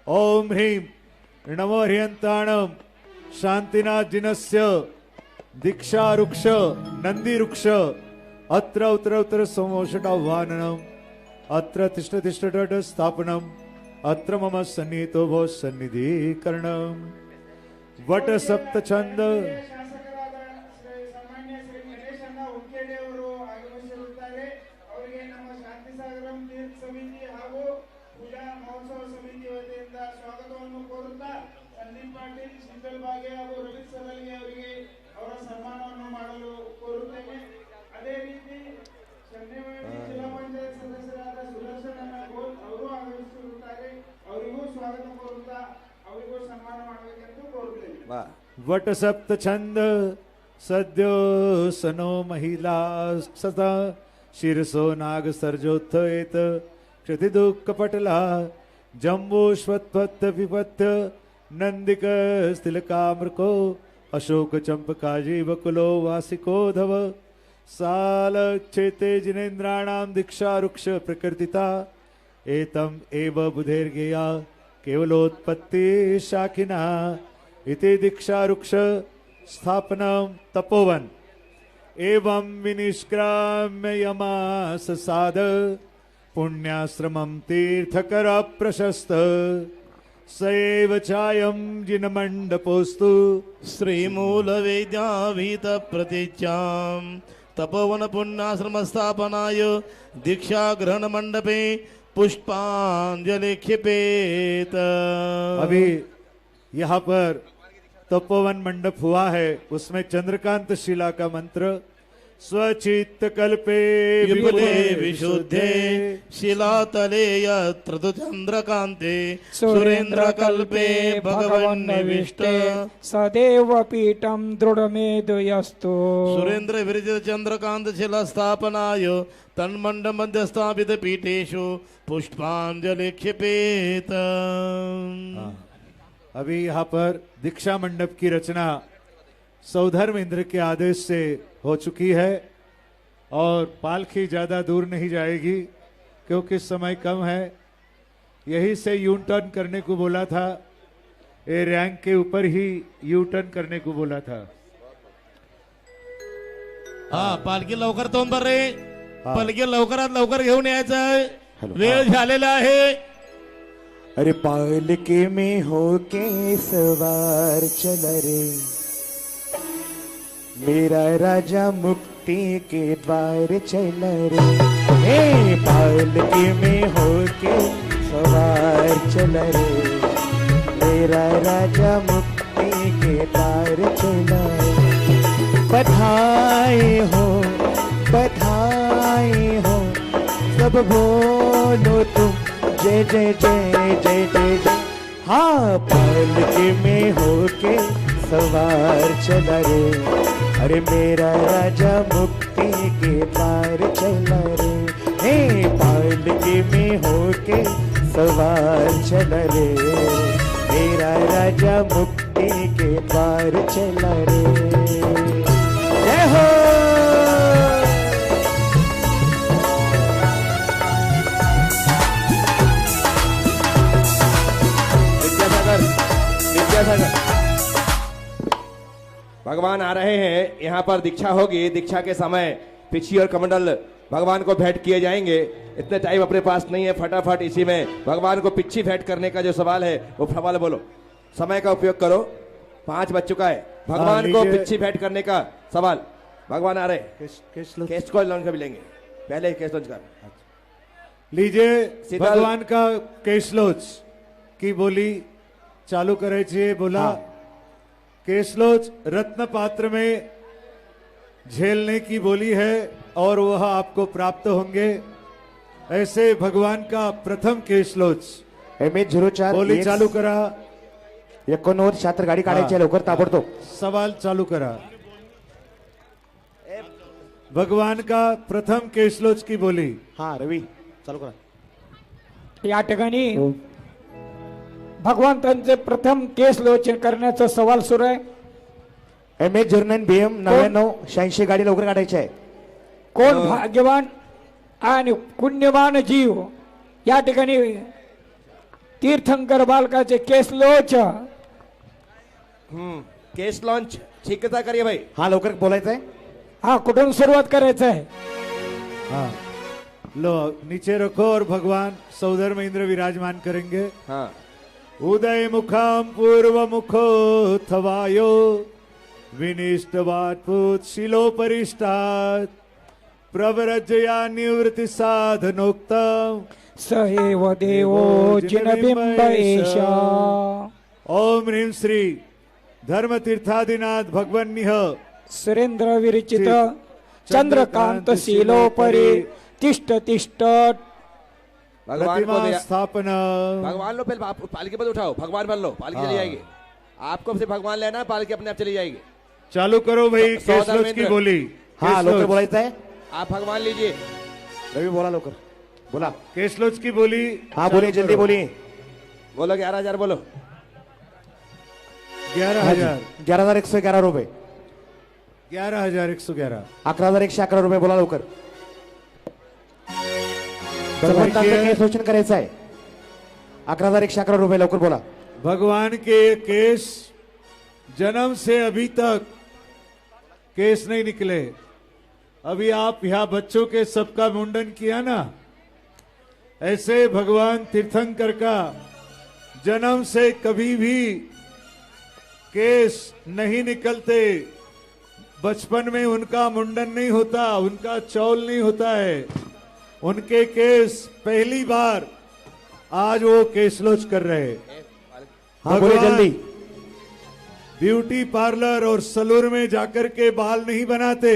ओम ह्रीं नमो ह्रियंताणम शांतिनाथ जिनस्य दीक्षा रुक्ष नंदी रुक्ष अत्र उत्तर उत्तर समोषटाह्वानम अत्र तिष्ठ तिष्ठ टट स्थापनम अत्र मम सन्निहितो भव सन्निधिकरणम। वट सप्त छंद ಸಾಮಾನ್ಯ ಶ್ರೀ ಗಣೇಶಣ್ಣ ಹುಕ್ಕೇಡಿ ಅವರು ಆಗಮಿಸಿರುತ್ತಾರೆ. ಅವರಿಗೆ ನಮ್ಮ ಶಾಂತಿ ಸಾಗರಂ ತೀರ್ಥ ಸಮಿತಿ ಹಾಗೂ ಪೂಜಾ ಮಹೋತ್ಸವ ಸಮಿತಿ ವತಿಯಿಂದ ಸ್ವಾಗತವನ್ನು ಕೋರುತ್ತಾ ಸಂದೀಪ್ ಪಾಟೀಲ್, ಶೀತಲ್ ಬಾಗೆ ಹಾಗೂ ರವಿ ಸಲಲ್ಗೆ ಅವರಿಗೆ ಅವರ ಸನ್ಮಾನವನ್ನು ಮಾಡಲು ಕೋರುತ್ತೇನೆ. ಅದೇ ರೀತಿ ಶನಿವಾರ ಜಿಲ್ಲಾ ಪಂಚಾಯತ್ ಸದಸ್ಯರಾದ ಸುದರ್ಶನ ಗೋಲ್ ಅವರು ಆಗಮಿಸಿರುತ್ತಾರೆ. ಅವರಿಗೂ ಸ್ವಾಗತ ಕೋರುತ್ತಾ ಅವರಿಗೂ ಸನ್ಮಾನ ಮಾಡಬೇಕೆಂದು ಕೋರುತ್ತೇನೆ. वट सप्त छंद सद्यो सनो महिला सता शीर्षो नाग सर्जोत्थयेत क्षति दुःख पटला जम्बूष्वत्वत्त विपत्य नंदिक स्थिलकामृको अशोक चंपका जीवकुलो वासिको धव साल चेते जिनेन्द्राणां दीक्षा रुक्ष प्रकृतिता एतम एव बुधेर्गेया केवलोत्पत्ति शाखिना इति दीक्षा रुक्ष स्थापनम तपोवन एवं विनिष्क्राम्य यमास साध पुण्याश्रमं तीर्थकर प्रशस्त सैव चायं जिन मंडपोस्तु श्रीमूल वेद्याभीत प्रतीच्यां तपोवन पुण्याश्रम स्थापनाय दीक्षा ग्रहण मंडपे पुष्पांजलि क्षिपेत। अभी यहाँ पर तपोवन मंडप हुआ है, उसमें चंद्रकांत शिला का मंत्र स्वचित्त कल्पे विपुले विशुद्धे शिलातले यत्र तु चंद्रकांते सुरेंद्र कल्पे भगवन्निविष्ट सदैव पीठम दृढ़मेदयस्तु सुरेंद्र विरचित चंद्रकांत शिला स्थापनाय तन्मंड मध्य स्थापित पीठेषु पुष्पांजलि क्षिपेत। अभी यहाँ पर दीक्षा मंडप की रचना सौधर्म इंद्र के आदेश से हो चुकी है और पालकी ज्यादा दूर नहीं जाएगी क्योंकि समय कम है। यही से यू टर्न करने को बोला था, ये रैंक के ऊपर ही यू टर्न करने को बोला था। हा पालखी लवकर तोंड पर रे, पालखी लवकरात लवकर घेऊन यायचं आहे, वेळ झालेला आहे। अरे पालकी में होके सवार चल रे मेरा राजा मुक्ति के द्वार चल रे। हे पालकी में होके सवार चल रे मेरा राजा मुक्ति के द्वार चल रे। बधाई हो सब बोलो तुम जय जय जय जय जय जय। हाँ पालकी में होके सवार चला रे अरे मेरा राजा मुक्ति के पार चला रे। हे पालकी में होके सवार चला रे मेरा राजा मुक्ति के पार चला रे। जय हो भगवान आ रहे हैं, यहाँ पर दीक्षा होगी। दीक्षा के समय पिछी और कमंडल भगवान को भेंट किए जाएंगे। इतने टाइम अपने पास नहीं है, फटाफट इसी में भगवान को पिछी भेंट करने का जो सवाल है वो सवाल बोलो, समय का उपयोग करो। 5 बज चुका है। भगवान को पिछी भेंट करने का सवाल। भगवान आ रहे, केस को लॉन्च भी लेंगे, पहले केस लॉन्च कर लीजिए। भगवान का केसलोच की बोली चालू करे छे। बोला केसलोच रत्न पात्र में झेलने की बोली है और वह आपको प्राप्त होंगे। ऐसे भगवान का प्रथम केसलोच MH04 बोली चालू करा। 89 छात्र गाडी काढायची लवकर ताबडतोब सवाल चालू करा। भगवान का प्रथम केसलोच की बोली। हाँ रवि चालू करा। या ठिकाणी भगवंतांचे प्रथम केस लोचन करण्याचा सवाल सुरू आहे. MH09 BM 9986 गाडी लवकर काढायची आहे. कोण भाग्यवान आणि पुण्यवान जीव या ठिकाणी तीर्थंकर बालकाचे केस लोच केस लॉन्च शीघ्रता करिए भाई. हाँ लवकर बोलायचं आहे. हा कुठून सुरुवात करायचं आहे. हाँ लो नीचे रखो और भगवान सौधर्म इंद्र विराजमान करेंगे. हाँ उदय मुखम पूर्व मुखो थवायो विनिष्टवात पुत शिलोपरिष्टात् प्रव्रजया निवृत्ति साधनोक्तम स एव देवो जिनबिंब एषा. ओम ह्रीं श्री धर्म तीर्थादिनाथ भगवन्निह सुरेंद्र विरचित चंद्रकांत शीलोपरि तिष्ठ तिष्ठ. भगवान को प्रतिमा स्थापना. भगवान लो पहले पालकी पर उठाओ. भगवान बन लो, पालकी चली जाएगी. आपको सिर्फ भगवान लेना है, पालकी अपने आप चली जाएगी. चालू करो भाई. सौदागर केसलोच की बोली. हाँ लवकर बोलायचं आहे. आप भगवान लीजिए. रवि बोला लवकर बोला. केसलोच की बोली. हाँ बोलिए जल्दी बोलिए. बोलो 11,000 बोलो. 11,000 11,111 रुपये. 11,111. 11,111 रुपये बोला लवकर. भगवंतांचं केस लोचन करायचं आहे. 11,111 रुपये लवकर बोला. भगवान के केस जन्म से अभी तक केस नहीं निकले. अभी आप यहाँ बच्चों के सबका मुंडन किया ना, ऐसे भगवान तीर्थंकर का जन्म से कभी भी केस नहीं निकलते. बचपन में उनका मुंडन नहीं होता, उनका चौल नहीं होता है. उनके केस पहली बार आज वो केसलोच कर रहे हैं. हाँ बोलिए जल्दी. ब्यूटी पार्लर और सलून में जाकर के बाल नहीं बनाते.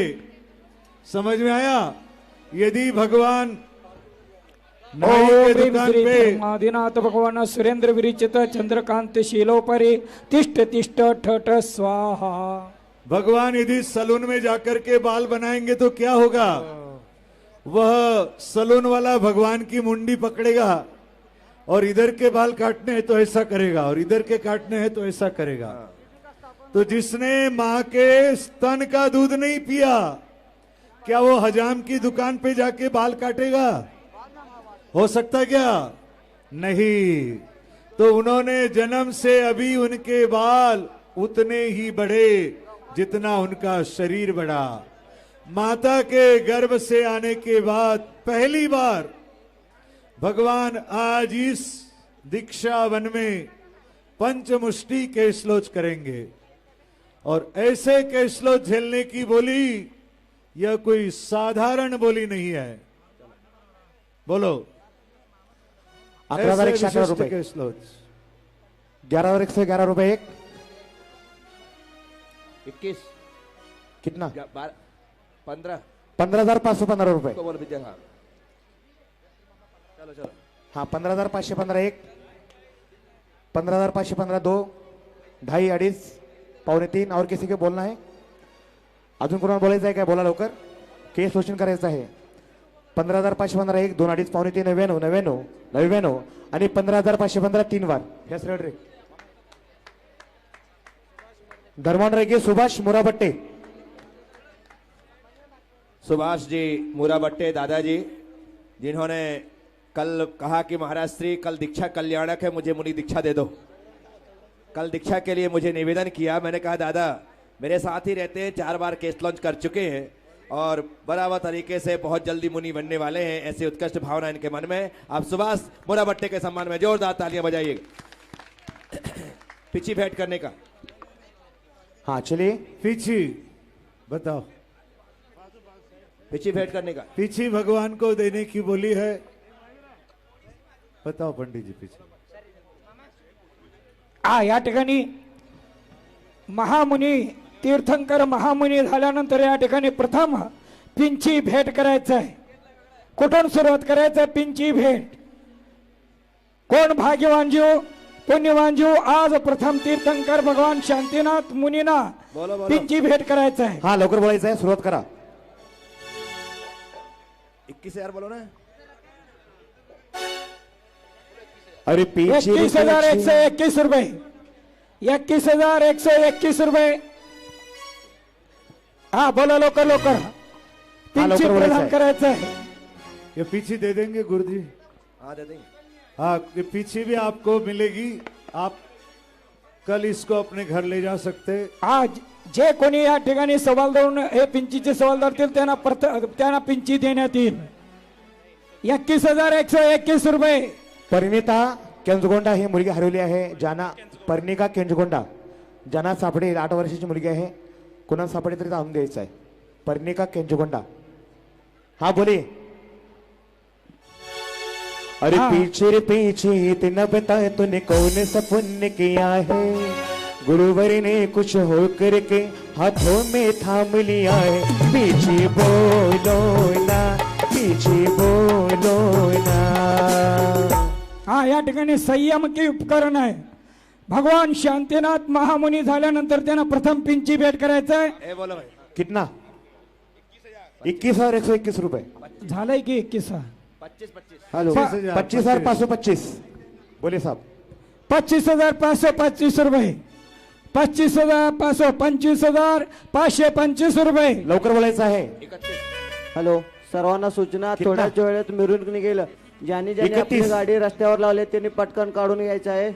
समझ में आया. यदि भगवान नाई के दुकान पे आदिनाथ भगवान सुरेंद्र विरचित चंद्रकांत शीलोपरि तिष्ठ तिष्ठ ठठ स्वाहा. भगवान यदि सलून में जाकर के बाल बनाएंगे तो क्या होगा. वह सलून वाला भगवान की मुंडी पकड़ेगा और इधर के बाल काटने हैं तो ऐसा करेगा और इधर के काटने हैं तो ऐसा करेगा. तो जिसने माँ के स्तन का दूध नहीं पिया, क्या वो हजाम की दुकान पे जाके बाल काटेगा. हो सकता क्या. नहीं. तो उन्होंने जन्म से अभी उनके बाल उतने ही बढ़े जितना उनका शरीर बढ़ा. माता के गर्भ से आने के बाद पहली बार भगवान आज इस दीक्षा वन में पंचमुष्टि केसलोच करेंगे. और ऐसे केसलोच झेलने की बोली यह कोई साधारण बोली नहीं है. बोलो. 11,111 रुपये. केसलोच 11,111 रुपये. 21 कितना. 15 15,515 रुपये. बोलो विद्या. हाँ चलो चलो. हाँ 15,515 एक. 15,515 2. 2.5 2.5 पौने 3. और किसी के बोलना है. अजून कोणाला बोलायचं आहे काय बोला लवकर. केस लोचन करायचं आहे. 15,515 एक 2 2.5 पौने 3 99 आणि 15,515 3 बार. Yes red. धर्मान रेगे सुभाष मुराबट्टे. सुभाष जी मुराबट्टे दादाजी, जिन्होंने कल कहा कि महाराज श्री कल दीक्षा कल्याणक है, मुझे मुनि दीक्षा दे दो. कल दीक्षा के लिए मुझे निवेदन किया. मैंने कहा दादा मेरे साथ ही रहते हैं, 4 बार केस लॉन्च कर चुके हैं और बराबर तरीके से बहुत जल्दी मुनि बनने वाले हैं. ऐसी उत्कृष्ट भावना इनके मन में. आप सुभाष मुराबट्टे के सम्मान में जोरदार तालियां बजाइएगा. पीछे भेंट करने का. हाँ चलिए. पीछी बताओ. पीछे भेंट करने का. पीछी भगवान को देने की बोली है. बताओ पंडित जी. पीछे या ठिकाणी महामुनी तीर्थंकर महामुनी झाल्यानंतर या ठिकाणी प्रथम पिंची भेट करायचं आहे. कुठून सुरुवात करायचं आहे पिंची भेट. कोण भाग्यवान जीव पुण्यवान जीव आज प्रथम तीर्थंकर भगवान शांतीनाथ मुनीना पिंची भेट करायचं आहे. हाँ लवकर बोलायचं आहे. सुरुवात करा. 21,000 बोलो ना. अरे पीछे 21,121 रुपये, 21,121 रुपये. हा बोला लवकर लवकर, पिंची लवकर प्रदान बोलायचं करायचं आहे. ये पीछे दे देंगे गुरुजी. हाँ दे देंगे. हाँ, ये पीछे भी आपको मिलेगी. आप कल इसको अपने घर ले जा सकते. आज जे कोणी या ठिकाणी सवाल देऊन हे पिंचीचे सवाल धरतील त्यांना पिंची देण्यात येईल. 21,121 रुपये. परिणिता केंजगोंडा ही मुलगी हरवली आहे. ज्यांना परिणिका केंजगोंडा, ज्यांना सापडेल 8 वर्षाची मुलगी आहे. कुणा सापडे तरी आणून द्यायचं आहे. परिणिका केंजगोंडा. हा बोले. अरे पीछे रे पीछे इतना बता तूने कौन सा पुण्य किया है, गुरुवर ने कुछ हो करके हाथों में थाम लिया है. पीछे बोलो ना, पीछे बोलो ना. हा या ठिकाणी संयम की उपकरण आहे. भगवान शांतीनाथ महामुनी झाल्यानंतर त्यांना प्रथम पिंची भेट करायचं आहे. बोला भाई. कितना? 21,121 रुपये झालंय की 21. 25. हेलो 25,525. बोले साहब. 25,525 रुपये, 25,500, 25,525 रुपये. लवकर बोलायचं आहे. हॅलो, सर्वांना सूचना, कितना? थोड्याच वेळेत मिरवणूक निघेल. ज्यांनी ज्यांनी आपली 31. गाडी रस्त्यावर लावली त्यांनी पटकन काढून घ्यायचं आहे.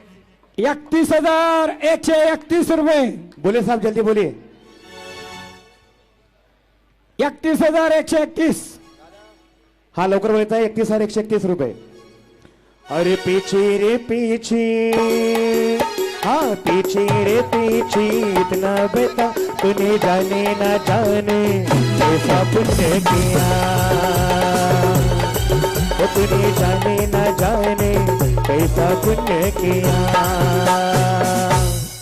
31,131 रुपये. बोले साहब जल्दी बोलिए. 31,131. हा लवकर बोलायचं आहे. 31,131 रुपये. अरे पीछे रे पीछे, हाँ पीछे रे पीछे इतना बेटा तूने जाने ना जाने कैसा पुण्य किया, वो तूने जाने ना जाने कैसा पुण्य किया.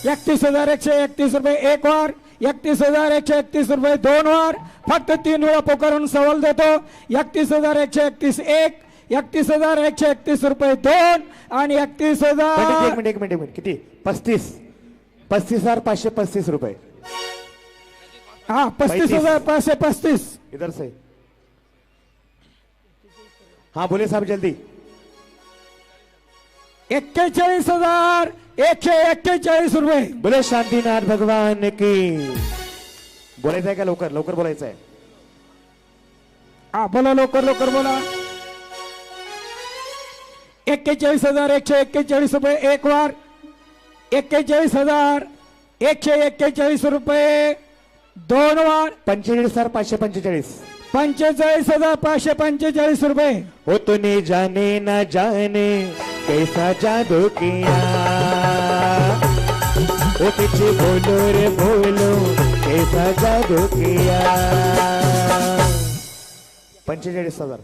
31,131 रुपये एक वार, 31,131 रुपये 2 वार. फक्त 3 वेळा पुकारून सवाल देतो. 31,131 1, 31,131 रुपये 2 आणि 31,000. एक मिनिट किती? 35,535 रुपये. हा 35,535. इधर से. हाँ बोले साहब जल्दी. 41,141 रुपये. बोले शांतीनाथ भगवान की. बोलायचं आहे का? लवकर लवकर बोलायचं आहे. हा बोला लवकर लवकर बोला. 41,141 रुपये एक वार, 41,141 रुपये 2 वार. 45,545. 45,545 रुपये. हो तूने जाने ना जाने कैसा जादू किया, ओ पीछे बोलो रे बोलो कैसा जादू किया. 45,000.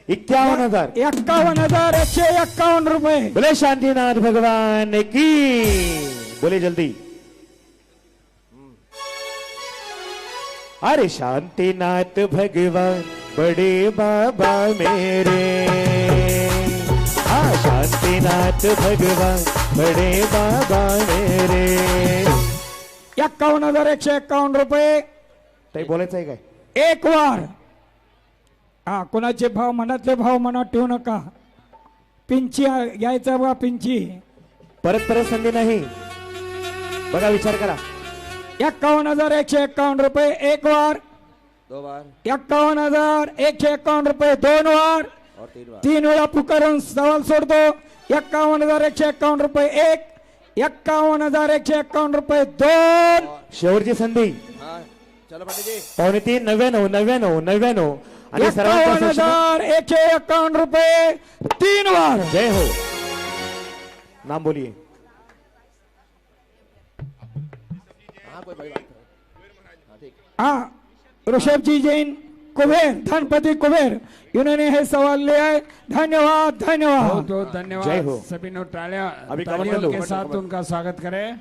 51,000. 51,151 रुपये. बोले शांतिनाथ भगवान की. बोले जल्दी. अरे शांतिनाथ भगवान बड़े बाबा मेरे, हाँ शांतिनाथ भगवान बड़े बाबा मेरे. 51,151 रुपये. ताई बोलायचं आहे काय? एक वार. हा कोणाचे भाव मनातले भाव मनात ठेवू नका. पिंची घ्यायचा बा पिंची. परत परत संधी नाही बघा, विचार करा. 51,151 रुपये एक वार, 2 बार 51,151 रुपये 2 वार. और 3 बार. 3 वेळा पुकारून सवाल सोडतो. 51,151 रुपये 1, 51,151 रुपये 2. शेवटची संधी. हाँ चलो पांडे जी. 3.5, 99 आणि सर्वांच्या 51,151 रुपये 3 वार. जय हो. नाम बोलिए. हाँ कोई बड़ी बात नहीं. हाँ ठीक. हाँ ऋषभ जी जैन कुबेर, धनपति कुबेर, इन्होंने है सवाल लिया है. धन्यवाद धन्यवाद. बहुत बहुत जय धन्यवाद. हो. सभी लोग तालियां अभी कमर तालियों लो. के साथ उनका स्वागत करें.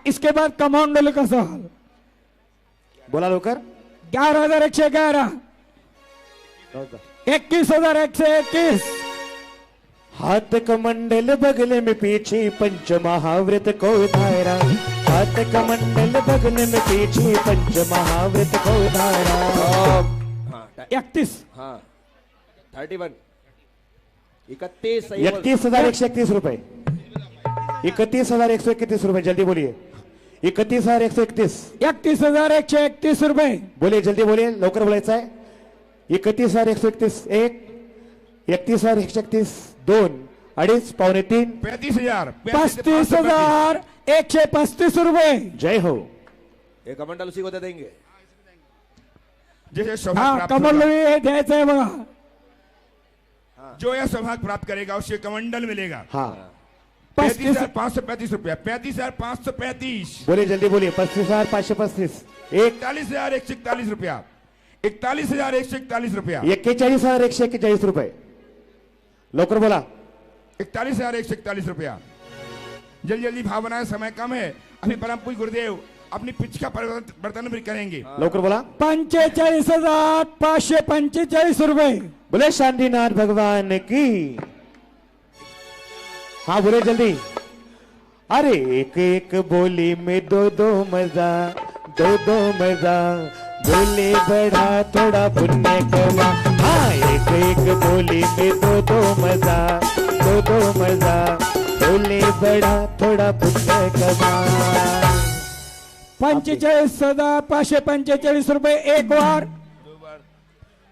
इसके बाद कमांडल का सवाल. बोला लवकर. 11,111, 21,121. हाथ कमंडल बगल में पीछे पंच महाव्रत को धारा, हाथ कमंडल बगल में पीछे पंच महाव्रत को धारा. हाँ 31. हाँ 31. 31 31,131 रुपए, 31,131 रुपए, जल्दी बोलिए। 31,131, 31,131 रुपये। बोलिए जल्दी बोलिए, लवकर बोलायचं आहे। 31,131 एक, 31,131 दोन, अडीच, पावणे तीन, 35,000, 35,135 रुपये। जय हो। एक कमंडल उसी को दे देंगे। जैसे हाँ सौभाग्य प्राप्त कमल होगा, हे द्यायचं आहे बघा। जो यह सौभाग्य प्राप्त करेगा उसे कमंडल मिलेगा। हाँ 35,535 रुपया, 35,535, बोलिए जल्दी बोलिए। 35,535 एक, 41,141 रुपया, 41,141 रुपया, 41,141 रुपये, लवकर बोला। 41,141 रुपया। जल्दी जल्दी भाव बनाए, समय कम है। अभी परम पूज्य गुरुदेव अपनी पिच का परिवर्तन भी करेंगे। लवकर बोला। 45,545 रुपये। बोले शांतिनाथ भगवान की। हाँ बोले जल्दी। अरे एक एक बोली में दो दो मजा, दो दो मजा, बोले बढ़ा थोड़ा पुण्य कमा। हाँ एक एक बोली में दो दो मजा, दो दो मजा, बोले बढ़ा थोड़ा पुण्य कमा। 45,545 रुपये एक बार।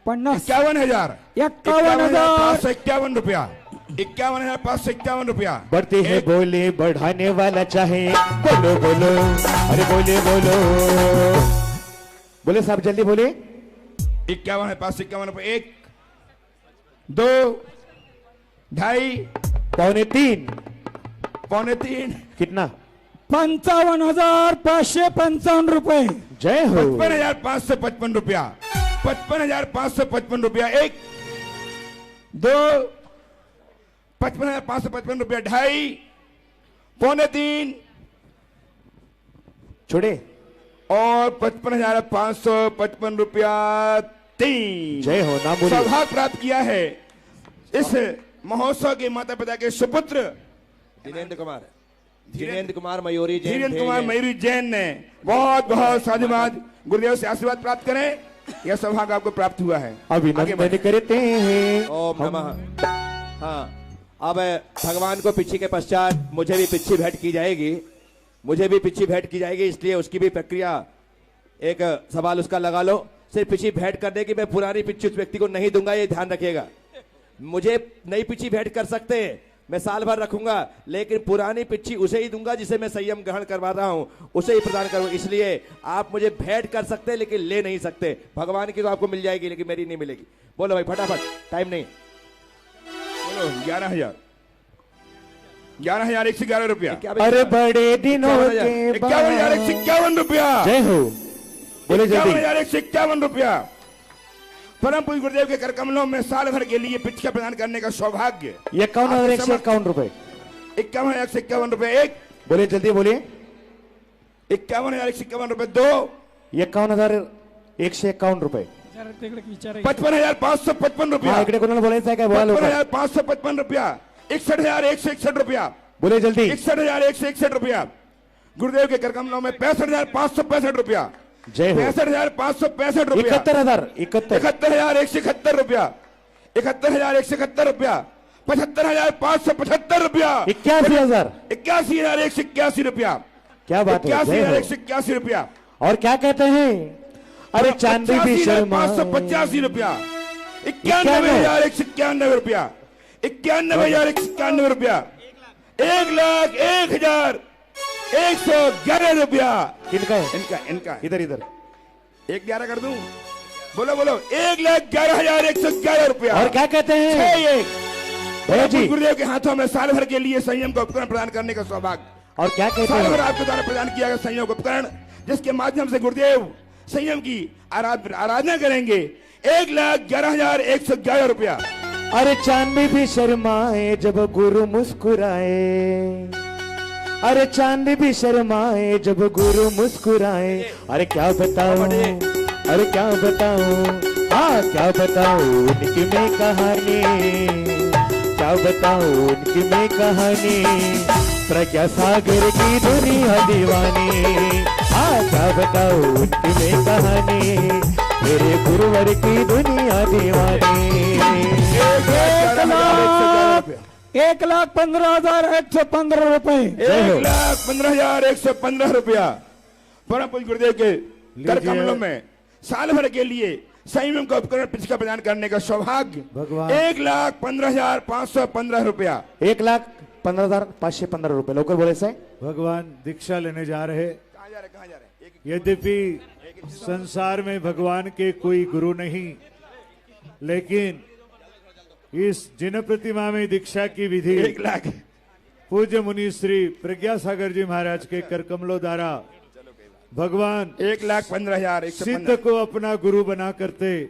51,000, 51,551 रुपया, 51,551 रुपया। बढ़ते हैं बोले बढ़ाने वाला चाहे, बोलो बोलो, अरे बोले बोलो, बोले साहब जल्दी बोले। 51,551 रुपये, एक, दो, ढाई, पौने तीन, पौने तीन, कितना? 55,555 रुपये। जय हो। 55,555 रुपया, 55,555 रुपया, एक, दो, 55,555 रुपया, ढाई, पौने तीन, छोड़े, और 55,555 रुपया, तीन। जय हो। नाम बोलिए। सौभाग्य प्राप्त किया है इस महोत्सव के माता पिता के सुपुत्र धीरेन्द्र कुमार मयूरी जैन, धीरेन्द्र कुमार मयूरी जैन ने बहुत बहुत साधुवाद, गुरुदेव से आशीर्वाद प्राप्त करें। यह सौभाग्य आपको प्राप्त हुआ है। अभिनंदन करते हैं। ओम नमः। हाँ अब भगवान को पिछी के पश्चात मुझे भी पिछी भेंट की जाएगी, मुझे भी पिछी भेंट की जाएगी, इसलिए उसकी भी प्रक्रिया, एक सवाल उसका लगा लो। सिर्फ पिछी भेंट करने की मैं पुरानी पिछी उस व्यक्ति को नहीं दूंगा, ये ध्यान रखिएगा। मुझे नई पिछी भेंट कर सकते हैं, मैं साल भर रखूंगा, लेकिन पुरानी पिछी उसे ही दूंगा जिसे मैं संयम ग्रहण करवा रहा हूं, उसे ही प्रदान करूंगा। इसलिए आप मुझे भेंट कर सकते हैं लेकिन ले नहीं सकते। भगवान की तो आपको मिल जाएगी लेकिन मेरी नहीं मिलेगी। बोलो भाई फटाफट, टाइम नहीं। बोलो 11,000, 11,111 रुपया। अरे बड़े दिनों के 51,151 रुपया। जय हो। बोले जल्दी। 51,151 रुपया। परम पूज्य गुरुदेव के कर कमलों में साल भर के लिए पिचका प्रदान करने का सौभाग्य। 51,151 रुपए, 51,151 रुपए, एक, बोले जल्दी बोलिए। 51,151 रुपए, दो, 51,151 रुपए, 55,555 रुपया। इकडे कोणाला बोलायचं आहे काय? बोला लवकर। 55,555 रुपया, 61,161 रुपया, बोले जल्दी। 61,161 रुपया। गुरुदेव के कर कमलों में 65,565 रुपया। जय हो। 65,565 रुपया। 71,171 रुपया, 71,171 रुपया, 75,575 रुपया, 81,181 रुपया, क्या बात है? 81,181 रुपया। और क्या कहते हैं? अरे चांदी भी शर्मा। 585 रुपया, 91,191 रुपया, 91,191 रुपया, 1,01,111 रुपया। किनका है? इनका इधर इधर 1,11 कर दूं? बोलो बोलो, 1,11,111 रुपया। और क्या कहते हैं? गुरुदेव के हाथों में साल भर के लिए संयम का उपकरण प्रदान करने का सौभाग्य। और क्या कहते साल हैं? भर आपके द्वारा प्रदान किया गया संयम का उपकरण, जिसके माध्यम से गुरुदेव संयम की आराधना करेंगे। 1,11,111 रुपया। अरे चांदी भी शर्माए जब गुरु मुस्कुराए, अरे चांदी भी शर्माए जब गुरु मुस्कुराए। अरे क्या बताऊं, अरे क्या बताऊं, हाँ क्या बताऊं उनकी मैं कहानी, क्या बताऊं उनकी मैं कहानी। प्रज्ञा सागर की दुनिया दीवानी, हाँ क्या बताऊं उनकी मैं कहानी। मेरे गुरुवर की दुनिया दीवानी। 1,15,115 रुपए। 1,15,115 रुपया परम पूज्य गुरुदेव के कर कमलों में साल भर के लिए संयम का उपकरण पुरस्कार प्रदान करने का सौभाग्य भगवान 1,15,515 रुपया। 1,15,515 रुपये लवकर बोले साहेब। भगवान दीक्षा लेने जा रहे। यद्यपि संसार में भगवान के कोई गुरु नहीं, लेकिन इस जिन प्रतिमा में दीक्षा की विधि 1 लाख पूज्य मुनि श्री प्रज्ञा सागर जी महाराज के कर कमलों द्वारा भगवान 1,15,115 सिद्ध को अपना गुरु बना करते।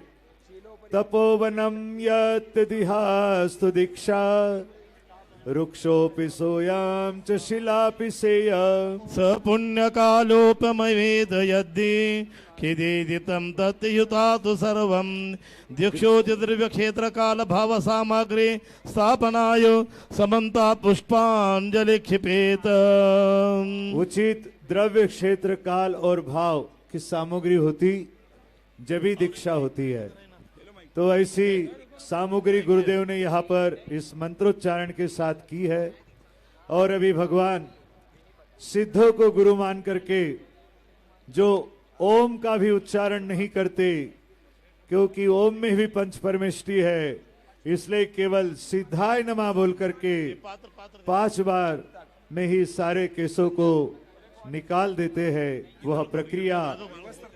तपोवनम यत् दिहास्तु दीक्षा रुक्षोपि सोयाम च शिलापि सेय स पुण्य कालोपमवेद यद्धि खिदेदितं तत्युतातु सर्वं दीक्षोति द्रव्य क्षेत्र काल भाव सामग्री स्थापनाय समन्ता पुष्पांजलि क्षिपेत। उचित द्रव्य क्षेत्र काल और भाव की सामग्री होती जब ही दीक्षा होती है। तो ऐसी सामग्री गुरुदेव ने यहाँ पर इस मंत्रोच्चारण के साथ की है। और अभी भगवान सिद्धों को गुरु मान करके जो ओम का भी उच्चारण नहीं करते, क्योंकि ओम में भी पंच परमेष्टि है, इसलिए केवल सिद्धाय नमः बोल करके 5 बार में ही सारे केसों को निकाल देते हैं। वह प्रक्रिया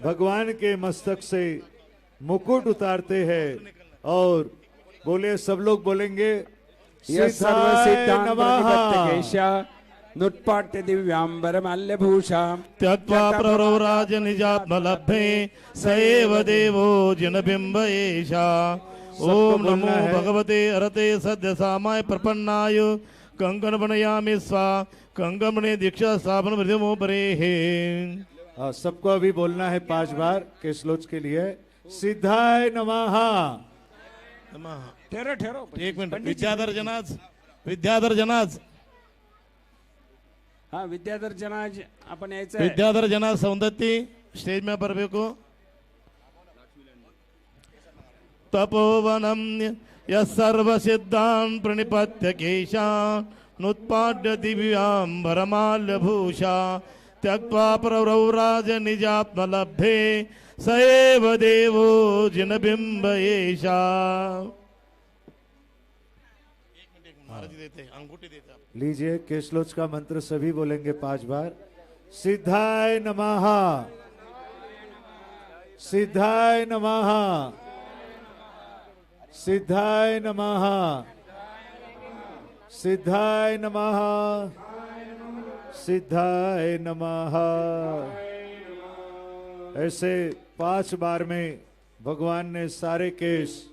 भगवान के मस्तक से मुकुट उतारते हैं। और बोले, सब लोग बोलेंगे नुत्पाट्य दिव्यांबर माल्यभूषा त्यक्त्वा प्ररौराज निजात्मलब्धे स एव देवो जिनबिम्ब एषा। ओम नमो भगवते अरते सद्य सामाय प्रपन्नाय कंकण बनयामि स्वा कंकण दीक्षा स्थापन वृद्धिमो परे है। सबको अभी बोलना है 5 बार के श्लोक के लिए। सिद्धाय नमः। ठहरो ठहरो 1 मिनट। विद्याधर जनाज हाँ विद्याधर जनाज आपण यायचं विद्याधर जनाज सौंदत्ती स्टेज में बरबेको। तपोवनम यस्सर्व सिद्धान् प्रणिपत्य केशानुत्पाद्य दिव्यांबरमाल्यभूषा त्यक्त्वा प्ररौराज निजात्मलब्धे स एव देवो जिनबिम्ब एषा। लीजिए केशलोच का मंत्र सभी बोलेंगे 5 बार। सिद्धाय नमः, सिद्धाय नमः, सिद्धाय नमः, सिद्धाय नमः, सिद्धाय नमः। ऐसे 5 बार में भगवान ने सारे केश,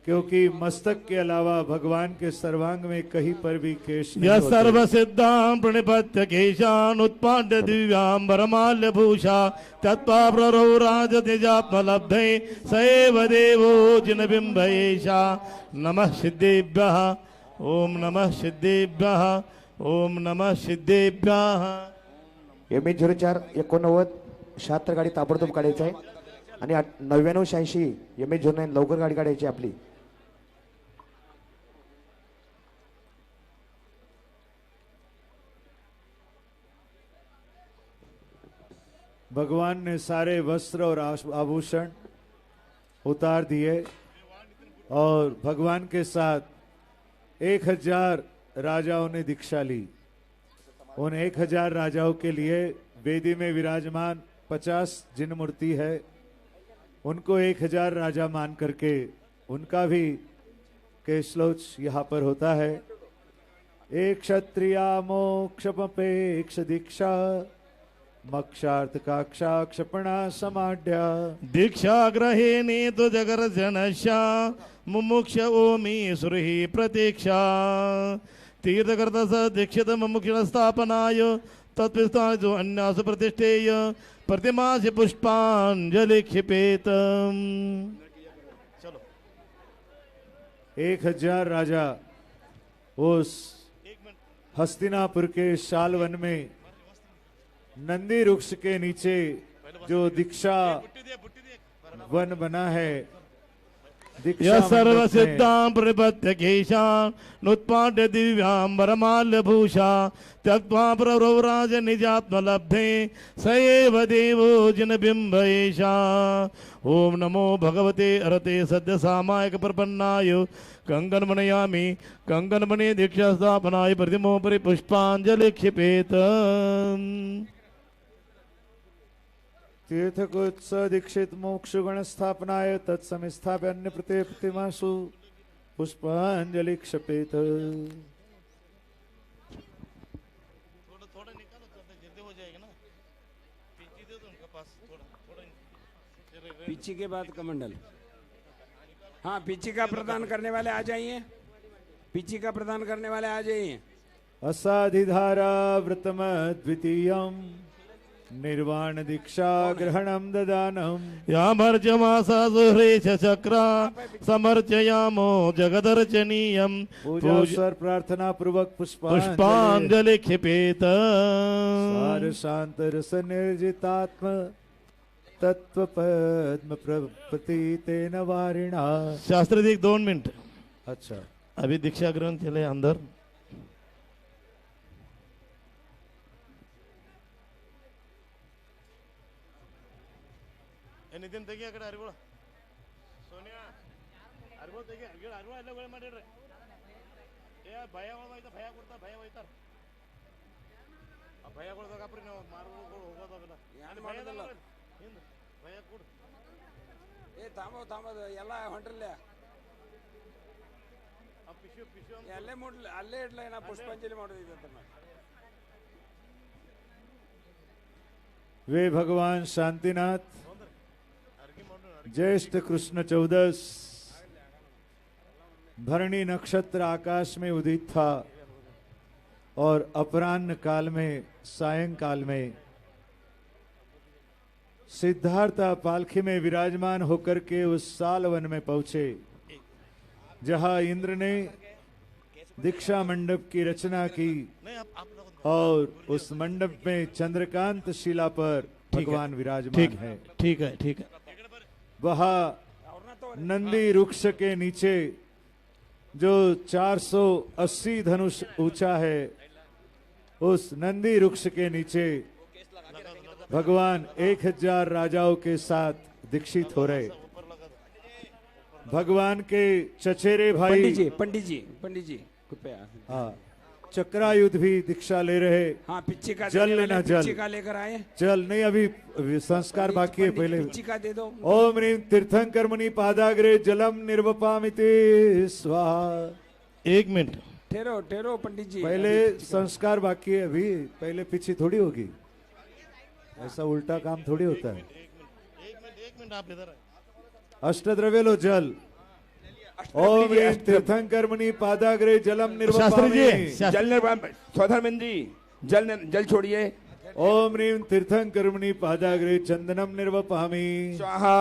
क्योंकि मस्तक के अलावा भगवान के सर्वांग में कहीं पर भी केश नहीं होते। सर्व सिद्धां प्रणिपत्य केशान् उत्पाद्य दिव्यांबरमाल्यभूषा त्यक्त्वा प्ररौराज निजात्मलब्धे स एव देवो जिनबिम्ब एषा। नमः सिद्धेभ्यः। ओम नमः सिद्धेभ्यः। ओम नमः सिद्धेभ्यः। MH0489 76 गाडी ताबडतोब काढायचं आहे आणि 9986 MH09 लवकर गाडी काढायची आपली। भगवान ने सारे वस्त्र और आभूषण उतार दिए और भगवान के साथ 1000 राजाओं ने दीक्षा ली। उन 1000 राजाओं के लिए वेदी में विराजमान 50 जिन मूर्ति है, उनको 1000 राजा मान करके उनका भी केशलोच यहाँ पर होता है। एक क्षत्रिया मोक्षमपेक्ष दीक्षा मक्षार्थ काक्षा क्षपणा समाढ्या। दीक्षा ग्रहेणे तो जगर्जनशा मुमुक्ष ओमी सुरहि प्रतीक्षा तीर्थकृत स दीक्षित मुमुक्षिण स्थापनाय तत्विस्तान जो अन्यास प्रतिष्ठेय प्रतिमा से पुष्पांजलि क्षिपेत। चलो 1000 राजा उस हस्तिनापुर के शालवन में नंदी वृक्ष के नीचे जो दीक्षा वन बना है, दीक्षा यः सर्व मंडप में सिद्धां प्रपत्य केशान् नुत्पाट्य दिव्यांबरमाल्यभूषा त्यक्त्वा प्रवराज निजात्मलब्धे स एव देवो जिनबिम्ब एषा। ओम नमो भगवते अरते सद्य सामायिक प्रपन्नाय कंगनमनयामि कंगनमने दीक्षा स्थापनाय प्रतिमोपरि पुष्पांजलि क्षिपेत। तीर्थकुत्स दीक्षित मोक्ष गण स्थापनाय तत्समय स्थाप्य अन्य प्रत्येक प्रतिमासु पुष्पांजलि क्षपेत। पीछे के बाद कमंडल। हाँ, पीछे का प्रदान करने वाले आ जाइए, पीछे का प्रदान करने वाले आ जाइए। असाधिधारा व्रतम द्वितीयम निर्वाण दीक्षा ग्रहणम ददानम। यामर्चमासा सुह्रेश चक्रा समर्चयामो जगदर्चनीयम। पूजा प्रार्थना पूर्वक पुष्पांजलि क्षिपेत। सार शांत रस निर्जितात्म तत्व पद्म प्रपतितेन वारिणा। शास्त्र जी 2 मिनट। अच्छा, अभी दीक्षा ग्रहण चले अंदर। नितिन तेगी अकड़े अरगोळ सोनिया अरगोळ तेगी अरगोळ ಎಲ್ಲ ಗೋಳೆ ಮಾಡಿಡ್ರಿ ಏ ಭಯ ಹೋಯ್ತಾ ಭಯ ಕೊಡ್ತಾ ಭಯ ಹೋಯ್ತಾರ ಆ ಭಯ ಕೊಡ್ದಾಗಪ್ರಿ ನಾವು ಮಾರ್ಗೋಗಳು ಹೋಗೋದಾಗಲ್ಲ ಏನು ಮಾಡೋದಲ್ಲ ಹಿಂದ ಭಯ ಕೊಡು ಏ ತಾಮದ ಎಲ್ಲ ಹೊಂಟ್ರಲ್ಲ ಆ ಪಿಶು ಅಲ್ಲೇ ಮುಡ್ಲಿ ಅಲ್ಲೇ ಇಡ್ಲ ನಾ ಪುಷ್ಪಾಂಜಲಿ ಮಾಡೋದಿದೆ ಅಂತ वे भगवान शांतिनाथ ज्येष्ठ कृष्ण 14 भरणी नक्षत्र आकाश में उदित था और अपराह्न काल में सायंकाल में सिद्धार्थ पालखी में विराजमान होकर के उस सालवन में पहुंचे जहां इंद्र ने दीक्षा मंडप की रचना की और उस मंडप में चंद्रकांत शिला पर भगवान विराजमान है। ठीक है वहाँ नंदी वृक्ष के नीचे जो 480 धनुष ऊंचा है, उस नंदी वृक्ष के नीचे भगवान 1000 राजाओं के साथ दीक्षित हो रहे। भगवान के चचेरे भाई पंडित जी कृपया। हाँ, चक्रायुध भी दीक्षा ले रहे। हाँ, पिच्ची का जल लेना, जल पिच्ची का लेकर आए। जल नहीं, अभी संस्कार बाकी है। पहले पिच्ची का दे दो। ओम ह्रीं तीर्थंकर मुनि पादाग्रे जलम निर्वपामिति स्वाहा। 1 मिनट ठहरो पंडित जी, पहले संस्कार बाकी है, अभी पहले पीछे थोड़ी होगी, ऐसा उल्टा काम थोड़ी होता है। 1 मिनट आप इधर अष्टद्रव्य लो जल। ओम ह्रीं तीर्थंकर मुनि पादाग्रे जलम निर्वपामि। जल स्वधर्मेंद्र जी जल छोड़िए। ओम ह्रीं तीर्थंकर मुनि पादाग्रे चंदनम निर्वपामि स्वाहा।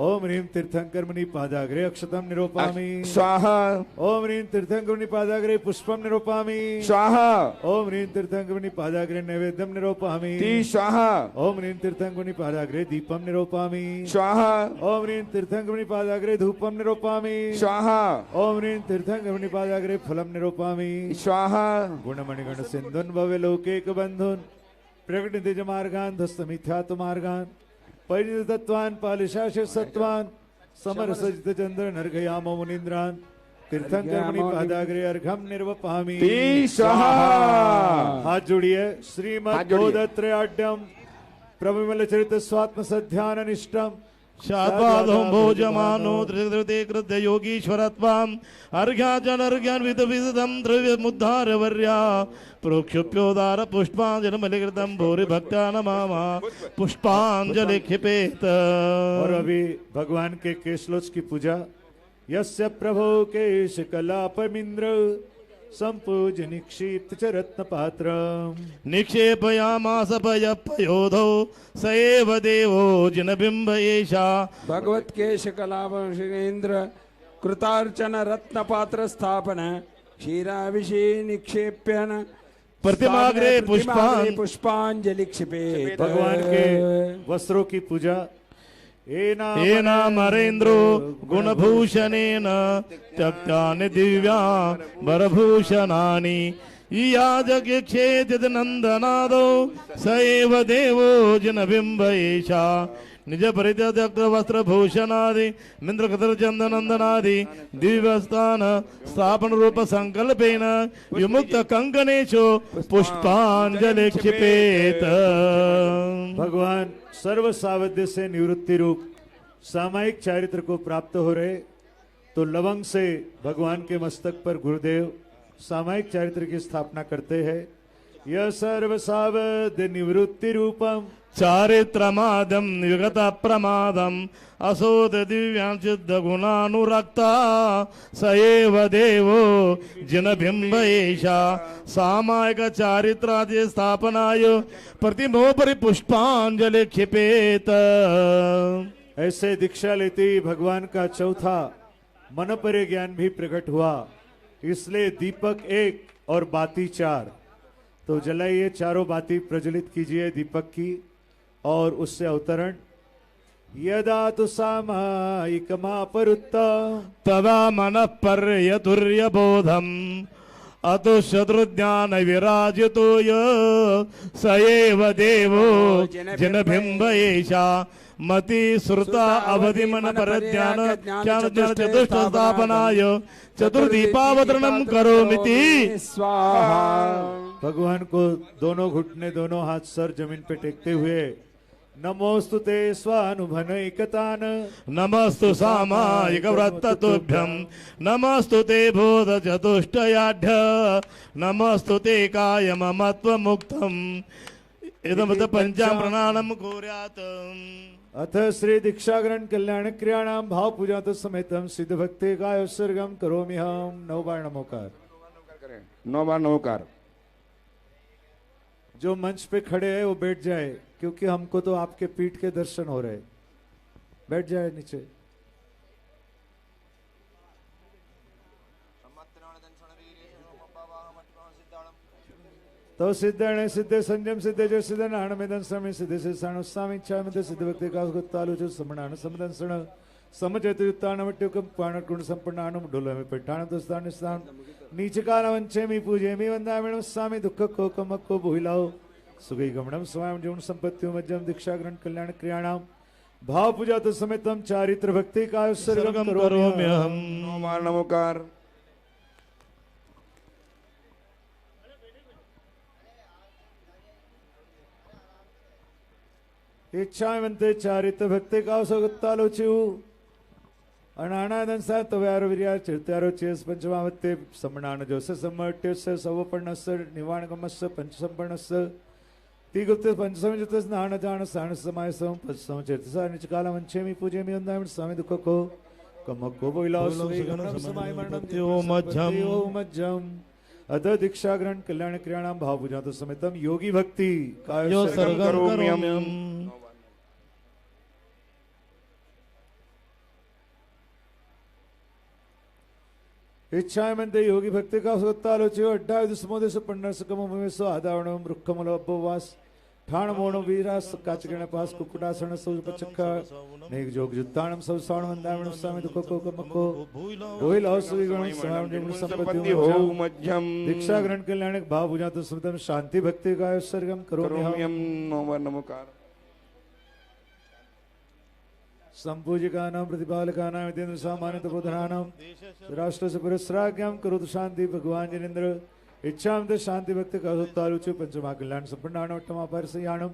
ओम ह्रीं तीर्थंकर मुनि पादाग्रे अक्षतम निरूपामि स्वाहा। ओम ह्रीं तीर्थंकर मुनि पादाग्रे पुष्पम निरूपामि स्वाहा। ओम ह्रीं तीर्थंकर मुनि पादाग्रे नैवेद्यम निरूपामि स्वाहा। ओम ह्रीं तीर्थंकर मुनि पादाग्रे दीपम निरूपामि स्वाहा। ओम ह्रीं तीर्थंकर मुनि पादाग्रे धूपम निरूपामि स्वाहा। ओम ह्रीं तीर्थंकर मुनि पादाग्रे फलम निरूपामि स्वाहा। गुणमणिगण सिंधुन भवे लोकेक बंधुन प्रकट निज मार्गान धस्त मिथ्यात्व मार्गान परिणित तत्वान पालिशाश सत्वान समर सजित चंद्र नरघयाम मुनीन्द्रान तीर्थंकर मुनि पादाग्रे अर्घम निर्वपामि स्वाहा। हाथ जोड़िए। श्रीमद् बोधत्रयाढ्यम प्रविमल चरित स्वात्म सध्यान निष्ठम शाद्वादं भोजमानो धृते कृत्य योगीश्वरत्वम् अर्घ्याचनर्घ्यान् विदविदं द्रव्यमुद्धारवर्या प्रोक्षुप्योदार पुष्पांजलिमलिकृतं भूरि भक्त्या नमामः पुष्पांजलि क्षिपेत। और अभी भगवान के केशलोच की पूजा। यस्य प्रभो केश कलापमिंद्र संपूज्य निक्षिप्त च रत्न पात्र निक्षेपयामास पयोधौ स एव देवो जिनबिम्ब एषा। भगवत केश कलापेन्द्र कृतार्चन रत्न पात्र स्थापन क्षीराभिषे निक्षेप्यन प्रतिमाग्रे पुष्पांजलि क्षिपेत। भगवान के वस्त्रों की पूजा। एनामरेन्द्रो गुणभूषणेन त्यक्तानि दिव्या वरभूषणानि याजगेक्षेत नन्दनादो स एव देवो जनबिम्ब एषा निज परित्यक्त वस्त्रभूषणादि मिन्द्रकतरचन्दनन्दनादि दिव्यस्थान स्थापन रूप संकल्पेन विमुक्त कंकणेषु पुष्पांजलि क्षिपेत। भगवान सर्व सावध्य से निवृत्ति रूप सामायिक चारित्र को प्राप्त हो रहे तो लवंग से भगवान के मस्तक पर गुरुदेव सामायिक चारित्र की स्थापना करते हैं। यह सर्व सावध्य निवृत्ति रूपम चारित्रमादम विगत प्रमादम असोद दिव्यां सिद्ध गुणानुरक्ता स एव देवो जिनबिम्ब एषा सामायिक चारित्रादि स्थापनाय प्रतिमोपरि पुष्पांजलि क्षिपेत। ऐसे दीक्षा लेते ही भगवान का चौथा मनपरे ज्ञान भी प्रकट हुआ, इसलिए दीपक 1 और बाती 4। तो जलाइए, चारों बाती प्रज्वलित कीजिए दीपक की और उससे अवतरण। यदा तु सामायिकमापरुत्त तदा मनः पर्यतुर्यबोधम् अतो शत्रुज्ञान विराजितो य स एव देवो जनबिम्ब एषा मति श्रुता अवधि मन परज्ञान ज्ञान चतुष्ट स्थापनाय चतुर्दीपावतरणम करोमिति स्वाहा। भगवान को दोनों घुटने दोनों हाथ सर जमीन पे टेकते हुए नमोस्तुते स्वानुभनैकतान नमस्तु सामायिक व्रततुभ्यं नमस्तुते बोध चतुष्टयाढ्य नमस्तुते काय ममत्व मुक्तम इदमत पंचाम प्रणाम कुर्यात्। अथ श्री दीक्षा ग्रहण कल्याण क्रियाणाम भाव पूजा तो समेतम सिद्ध भक्ति का उत्सर्गम करोमि हम। 9 बार नमोकार। 9 बार नमोकार। जो मंच पे खड़े हैं वो बैठ जाए, क्योंकि हमको तो आपके पीठ के दर्शन हो रहे। बैठ जाए नीचे। तो सिद्धे सिद्धे संयम सिद्धे जो सिद्ध नाण मेदन समय सिद्धे से साणु स्वामी इच्छा में सिद्ध भक्ति का तालु जो समणान समदन सण समजत युक्तान मट्युकम पाण गुण संपन्नान ढोल में पेटान तो स्थान स्थान नीचे काल वंचे मी पूजे मी वंदामिणम स्वामी दुख को कमक को भूलाओ सुगई गमनम स्वयं जीवन संपत्तियों मज्जम दीक्षा ग्रहण कल्याण क्रियाणाम भाव पूजा तो समेतम चारित्र भक्ति का उत्सर्गम करोमि अहम्। 9 बार नमोकार। इच्छावंते चारित्र भक्ति का सगत्तालोचिउ अनानादन सा तव्यारो विर्यार चित्यारो चेस पंचमावत्ते समणान जोसे समट्यस्य सवपर्णस्य निवाणगमस्य पंचसंपर्णस्य तिगुप्ते पंचसमजुतस नान जान साण समाय सम पंचसम चेतसा निचकाला वंचेमि पूजेमि वंदामि स्वामी दुख को कमको बोइलाओ सुगम समाय मरणम मज्जम। अथ दीक्षा ग्रहण कल्याण क्रियाणाम भाव पूजा तो समेतम योगी भक्ति कायो सर्गम करोम्यहम्। इच्छाएं मंदे योगी भक्ति का सत्तालोचियो अड्डा दुस्मोदेश पन्नस कममेसो आदावणम रुक्कमलो उपवास ठाण मोणो वीरास काचगण पास कुकुटासण सौपचक्का नेक जोग जुत्ताणम सब साण वंदावणम स्वामी दुख को कमको होइल औसवी गण स्वामी जीवन संपत्ति हो मध्यम। दीक्षा ग्रहण कल्याण भाव पूजा तो समतम शांति भक्ति का उत्सर्गम करोमि हम। 9 बार नमोकार। संपूजिकानां प्रतिपालकानां विद्येन्द्र सामान्य बोधनानां राष्ट्र से पुरस्राज्ञां करोतु शांति भगवान जिनेन्द्र इच्छां ते शांति भक्ति का तालुचु पंचमा कल्याण संपन्नाणं अट्टमा परसयाणं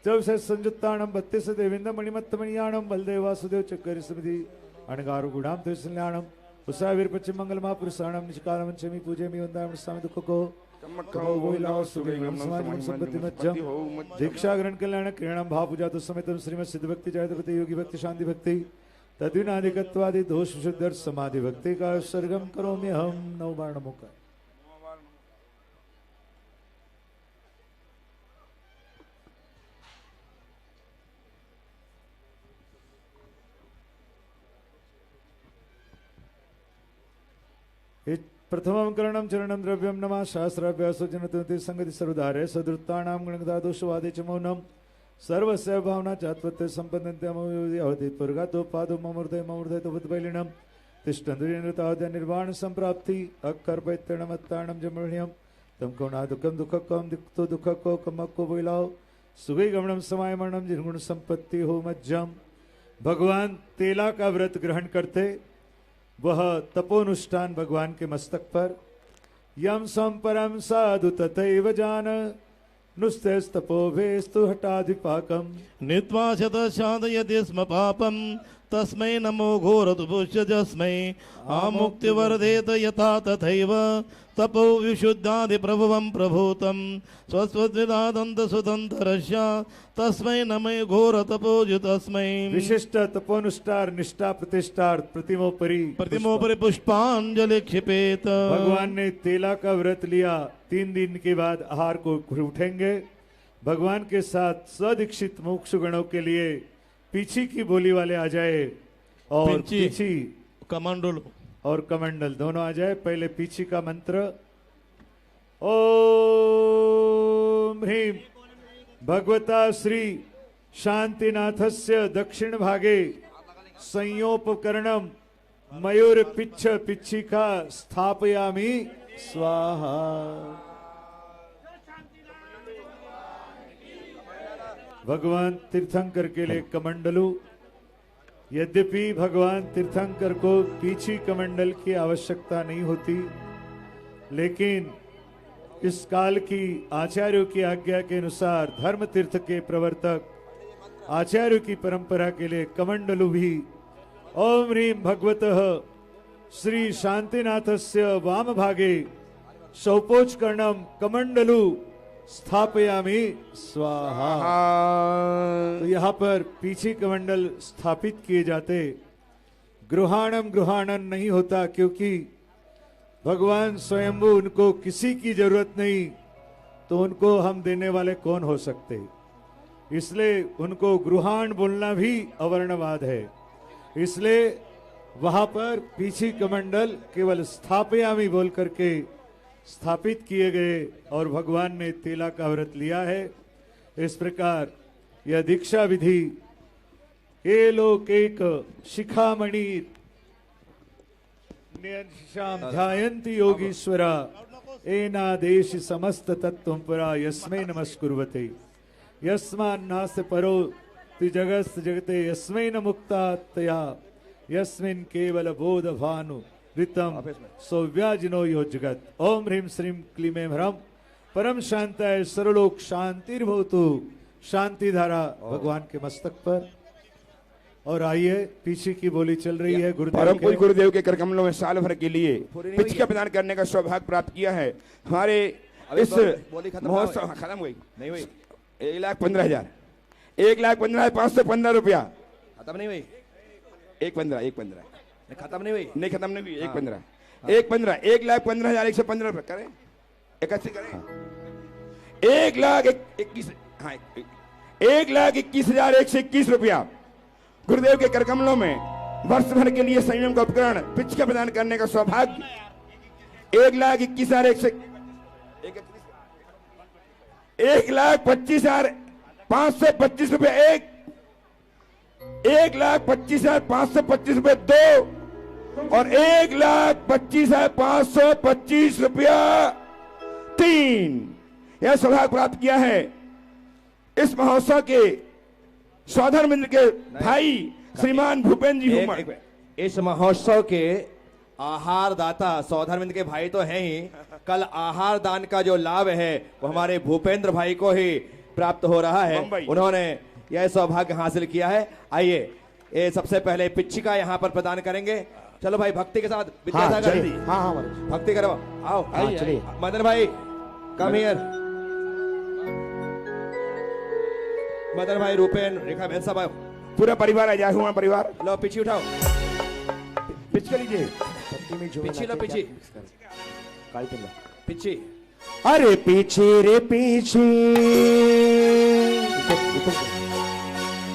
जब से संयुक्ताणं 32 देवेन्द्र मणिमत्तमणियाणं बलदेव वासुदेव चक्कर समिति अणगारु गुणां ते सल्याणं उसावीर पश्चिम मंगल महापुरुषाणं निष्कालम पंचमी पूजेमि वंदामि स्वामी दुख को दीक्षा ग्रहण कल्याण क्रियाणाम भाव पूजा तो समेतम श्रीमद सिद्ध भक्ति चारित्र योगी भक्ति शांति भक्ति तद्विनादिकत्वादि दोष शुद्ध समाधि भक्ति का उत्सर्गम करोमि हम। 9 बार नमोकार। प्रथमं करणं चरणं द्रव्यं नमः शास्त्राभ्यासो जनते संगति सर्वधारे सदृत्तानां गणगदा दोषवादे च मौनम सर्वस्य भावना चात्वत्य संपन्नते अवधि पुर्गातो पादो ममूर्धय ममूर्धय तो बुद्धबलिनम तिष्ठन्द्रियनृतावद्य निर्वाण संप्राप्ति अकर्पैत्रणमत्तारणम जमृण्यम तम कौना दुखम दुखकम दिक्तो दुखको कमको बोलाओ सुगई गमनम समाय मरणम निर्गुण संपत्ति हो मज्जम। भगवान तेला का व्रत ग्रहण करते, वह तपोनुष्ठान भगवान के मस्तक पर यम सम परम साधु तथैव जान नुस्तस्तपोभेस्तु हटाधिपाकम नित्वा शतशादयति स्म पापम तस्मै नमो घोरतुभुष्यजस्मै आमुक्तिवर्धेत यथा तथैव तपो विशुद्धादि प्रभुवं प्रभूतं स्वस्वद्विदादन्त सुदन्तरस्य तस्मै नमे घोरतपोजितस्मै। विशिष्ट तपोनुष्ठार निष्ठा प्रतिष्ठार प्रतिमोपरि पुष्पांजलि क्षिपेत। भगवान ने तेला का व्रत लिया, 3 दिन के बाद आहार को उठेंगे। भगवान के साथ सदीक्षित मोक्ष गणों के लिए पीछी की बोली वाले आ जाए और पीछी कमंडल और कमंडल दोनों आ जाए। पहले पीछी का मंत्र ओम ह्रीम भगवता श्री शांतिनाथस्य दक्षिण भागे संयोपकरणम मयूर पिच्छ पिच्छिका स्थापयामि स्वाहा। भगवान तीर्थंकर के लिए कमंडलू। यद्यपि भगवान तीर्थंकर को पीछी कमंडल की आवश्यकता नहीं होती, लेकिन इस काल की आचार्यों की आज्ञा के अनुसार धर्म तीर्थ के प्रवर्तक आचार्यों की परंपरा के लिए कमंडलू भी ओम ह्रीम भगवतः श्री शांतिनाथस्य वाम भागे शौपोचकर्णम कमंडलू स्थापयामि स्वाहा। तो यहाँ पर पीछे कमंडल स्थापित किए जाते। गृहाणम गृहाणन नहीं होता, क्योंकि भगवान स्वयंभू, उनको किसी की जरूरत नहीं, तो उनको हम देने वाले कौन हो सकते। इसलिए उनको गृहाण बोलना भी अवर्णवाद है। इसलिए वहां पर पीछे कमंडल केवल स्थापयामि बोल करके स्थापित किए गए और भगवान ने तेला का व्रत लिया है। इस प्रकार यह दीक्षा विधि ये लोक एक शिखामणि ध्यायन्ति योगीश्वरा एनादेश समस्त तत्वं पुरा यस्मै नमस्कुर्वते यस्मान्नास्य परो जगत् जगते यस्मै न मुक्तात्तया यस्मिन् केवल बोध भानु ऋतम सौव्याजिनो यो जगत। ओम ह्रीम श्रीम क्लीम ह्रम परम शांताय सर्वलोक शांतिर्भवतु। शांति धारा भगवान के मस्तक पर। और आइए, पीछे की बोली चल रही है। परम पूज्य गुरुदेव के कर कमलों में साल भर के लिए पिचका प्रदान करने का सौभाग्य प्राप्त किया है। हमारे इस महोत्सव खत्म हुई नहीं हुई 1,15,000 1,15,515 रुपया खत्म नहीं हुई 1,15,000 खत्म नहीं हुई नहीं खत्म नहीं हुई 1,15,1,15,115 रुपये करें 81 करें 1,21,121 रुपया गुरुदेव के करकमलों में वर्ष भर के लिए संयम का उपकरण पिचका प्रदान करने का सौभाग्य 1,25,525 रुपये 1,25,525 रुपये 2 और 1,25,525 रुपया 3 यह सौभाग्य प्राप्त किया है इस महोत्सव के सौधर्म मित्र के भाई श्रीमान भूपेंद्र जी हुमर। इस महोत्सव के आहार दाता सौधर्मिंद के भाई तो हैं ही, कल आहार दान का जो लाभ है वो हमारे भूपेंद्र भाई को ही प्राप्त हो रहा है। उन्होंने यह सौभाग्य हासिल किया है। आइए, ये सबसे पहले पिच्छिका यहाँ पर प्रदान करेंगे। चलो भाई, भक्ति के साथ विद्यासागर जी, भक्ति करो। आओ चलिए। मदन भाई कम हियर। मदन भाई, रूपेन, रेखा बहन सब आओ। पूरा परिवार आ जाए। हुआ परिवार लो पीछे उठाओ, पिछ लीजिए। पीछे लो, पीछे पीछे। अरे पीछे रे पीछे,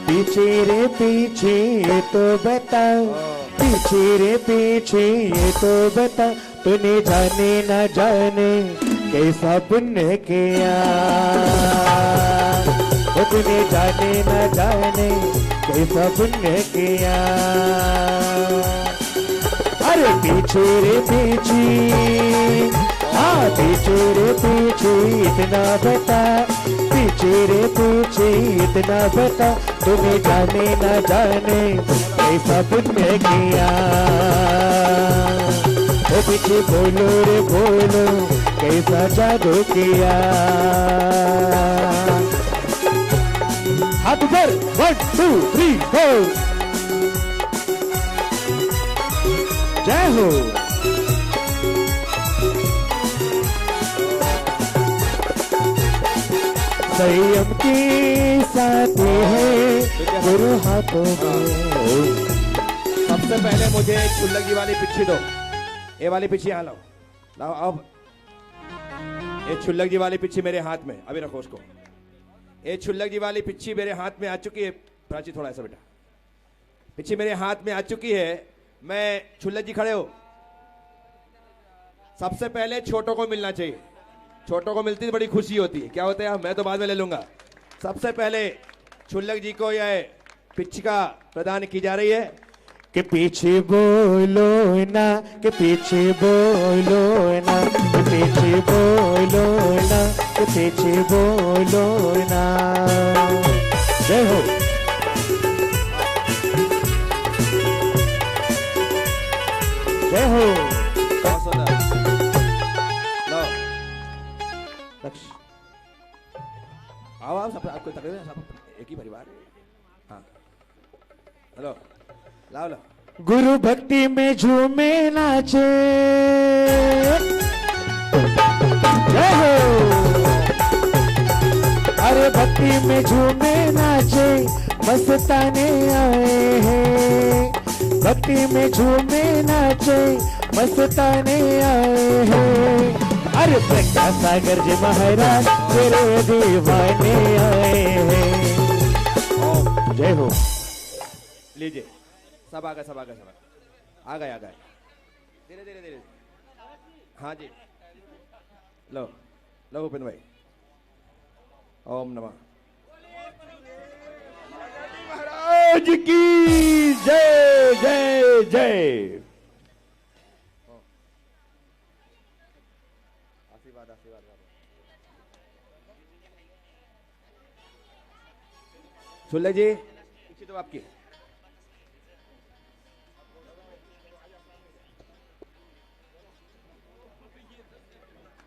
पीछे रे पीछे तो बता, पीछे रे पीछे तो बता, तूने जाने न जाने कैसा पुण्य किया। वो तूने जाने न जाने कैसा पुण्य किया। अरे पीछे रे पीछे, हाँ पीछे रे पीछे इतना बता, पीछे रे पीछे इतना बता, तुम्हें जाने न जाने कैसा पुण्य किया। ओ पीछे बोलो रे बोलो कैसा जादू किया। हाथ ऊपर 1 2 3 4 जय हो। संयम की साथी है गुरु हाथों में। सबसे पहले मुझे एक छुल्लक वाली पिच्छी दो, ये वाली पिच्छी यहाँ लाओ, लाओ अब। ये छुल्लक जी वाली पिच्छी मेरे हाथ में, अभी रखो उसको। ये छुल्लक जी वाली पिच्छी मेरे हाथ में आ चुकी है। प्राची थोड़ा ऐसा बेटा, पिच्छी मेरे हाथ में आ चुकी है। मैं छुल्लक जी खड़े हो। सबसे पहले छोटों को मिलना चाहिए, छोटों को मिलती तो बड़ी खुशी होती है। क्या होता है, मैं तो बाद में ले लूंगा। सबसे पहले छुल्लक जी को यह पिच्छी का प्रदान की जा रही है। कि पीछे बोलो ना, कि पीछे बोलो ना, कि पीछे बोलो ना, कि पीछे बोलो ना। जय हो। जय हो। आओ आओ, सब आपको तकलीफ है, सब एक ही परिवार है। हाँ हेलो, लाओ लाओ। गुरु भक्ति में झूमे नाचे। जय हो। अरे भक्ति में झूमे नाचे मस्ताने आए हैं। भक्ति में झूमे नाचे मस्ताने आए हैं। अरे प्रकाश सागर जी महाराज तेरे दीवाने आए हैं। जय हो। लीजिए, सब आ गए, सब आ गए, सब आ गए, आ गए। धीरे धीरे धीरे। हाँ जी, लो लो भूपेन भाई। ओम नमः महाराज की जय जय जय। आशीर्वाद आशीर्वाद। छुल्लक जी पीछे तो आपकी।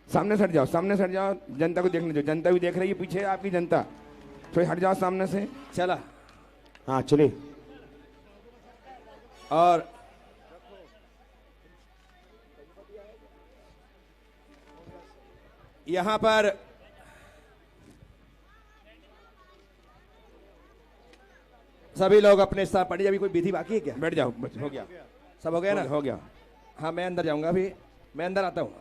सामने सट जाओ, सामने सट जाओ, जनता को देखने दो। जनता भी देख रही है पीछे, आपकी जनता। थोड़ी हट जाओ सामने से। चला। हाँ चलिए। और यहां पर सभी लोग अपने साथ पढ़िए। अभी कोई विधि बाकी है क्या? बैठ जाओ, हो गया, सब हो गया ना? हो गया। हाँ मैं अंदर जाऊंगा, अभी मैं अंदर आता हूँ।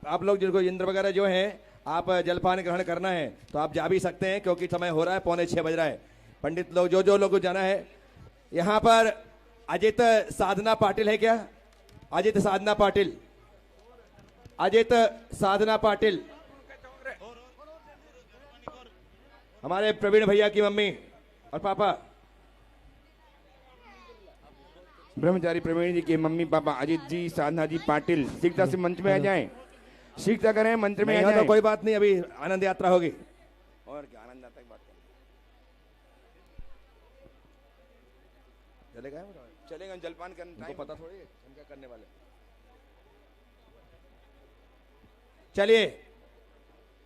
आप लोग जिनको इंद्र वगैरह जो हैं, आप जलपान ग्रहण करना है तो आप जा भी सकते हैं, क्योंकि समय हो रहा है, 5:45 बज रहा है। पंडित लोग जो लोग को जाना है। यहाँ पर अजित साधना पाटिल है क्या? अजित साधना पाटिल, अजित साधना पाटिल, हमारे प्रवीण भैया की मम्मी और पापा। ब्रह्मचारी प्रवीण जी के मम्मी पापा अजित जी, साधना जी पाटिल शीघ्रता से मंच में आ जाएं। शीघ्रता करें, मंच में आ जाएं। तो कोई बात नहीं, अभी आनंद यात्रा होगी। और क्या आनंद यात्रा की बात करें। चलेगा, चलेगा जलपान करने। उनको पता थोड़ी है हम क्या करने वाले। चलिए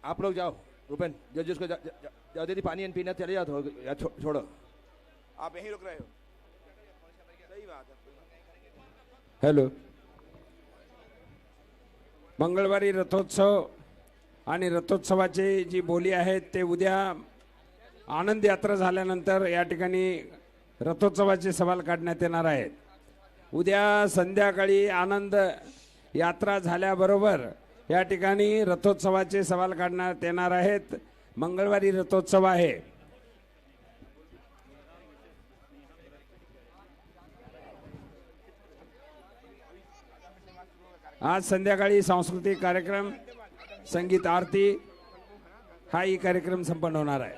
आप लोग जाओ। रूपेन जो जिसको जाओ, दीदी पानी पीना चले जाओ तो, या छोड़ो। आप यहीं रुक रहे हो। सही बात है। हॅलो, मंगळवारी रथोत्सव आणि रथोत्सवाची जी बोली आहे ते उद्या आनंद यात्रा झाल्यानंतर या ठिकाणी रथोत्सवाचे सवाल काढण्यात येणार आहेत। उद्या संध्याकाळी आनंद यात्रा झाल्याबरोबर या ठिकाणी रथोत्सवाचे सवाल काढण्यात येणार आहेत। मंगळवारी रथोत्सव आहे। आज संध्याकाळी सांस्कृतिक कार्यक्रम, संगीत आरती हा ही कार्यक्रम संपन्न होणार आहे।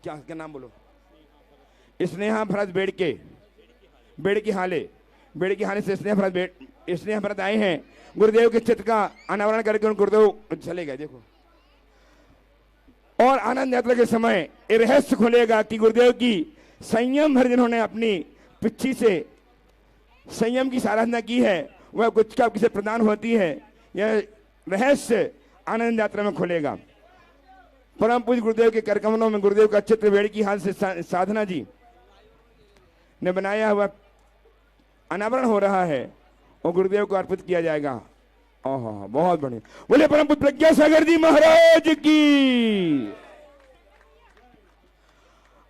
क्या क्या नाम बोलो, स्नेहा भरत बेड़की हाले से स्नेहा भरत आए हैं। गुरुदेव के चित्र का अनावरण करके गुरुदेव चले गए। देखो, और आनंद यात्रा के समय ये रहस्य खुलेगा कि गुरुदेव की संयम भर जिन्होंने अपनी पिछी से संयम की आराधना की है वह कुछ का किसे प्रदान होती है। यह रहस्य आनंद यात्रा में खुलेगा। परम पूज्य गुरुदेव के कर कमलों में गुरुदेव का चित्र वेड़की हाल से साधना जी ने बनाया हुआ अनावरण हो रहा है और गुरुदेव को अर्पित किया जाएगा। ओहो, बहुत बढ़िया। बोले परम पूज्य प्रज्ञा सागर जी महाराज की,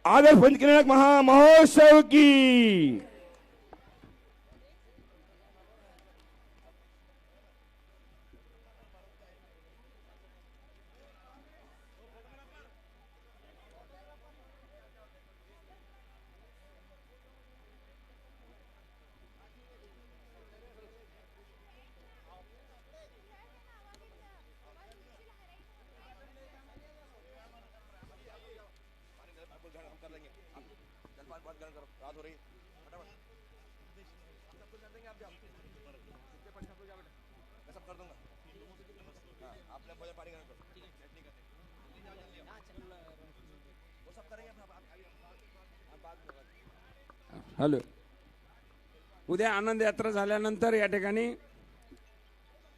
आदर्श पंचकिरणक महामहोत्सव की। हॅलो, उद्या आनंद यात्रा झाल्यानंतर या ठिकाणी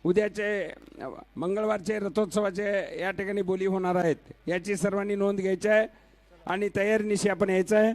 उद्याचे मंगळवारचे रथोत्सवाचे या ठिकाणी बोली होणार आहेत। याची सर्वांनी नोंद घ्यायची आहे आणि तयारीनिशी आपण यायचं आहे।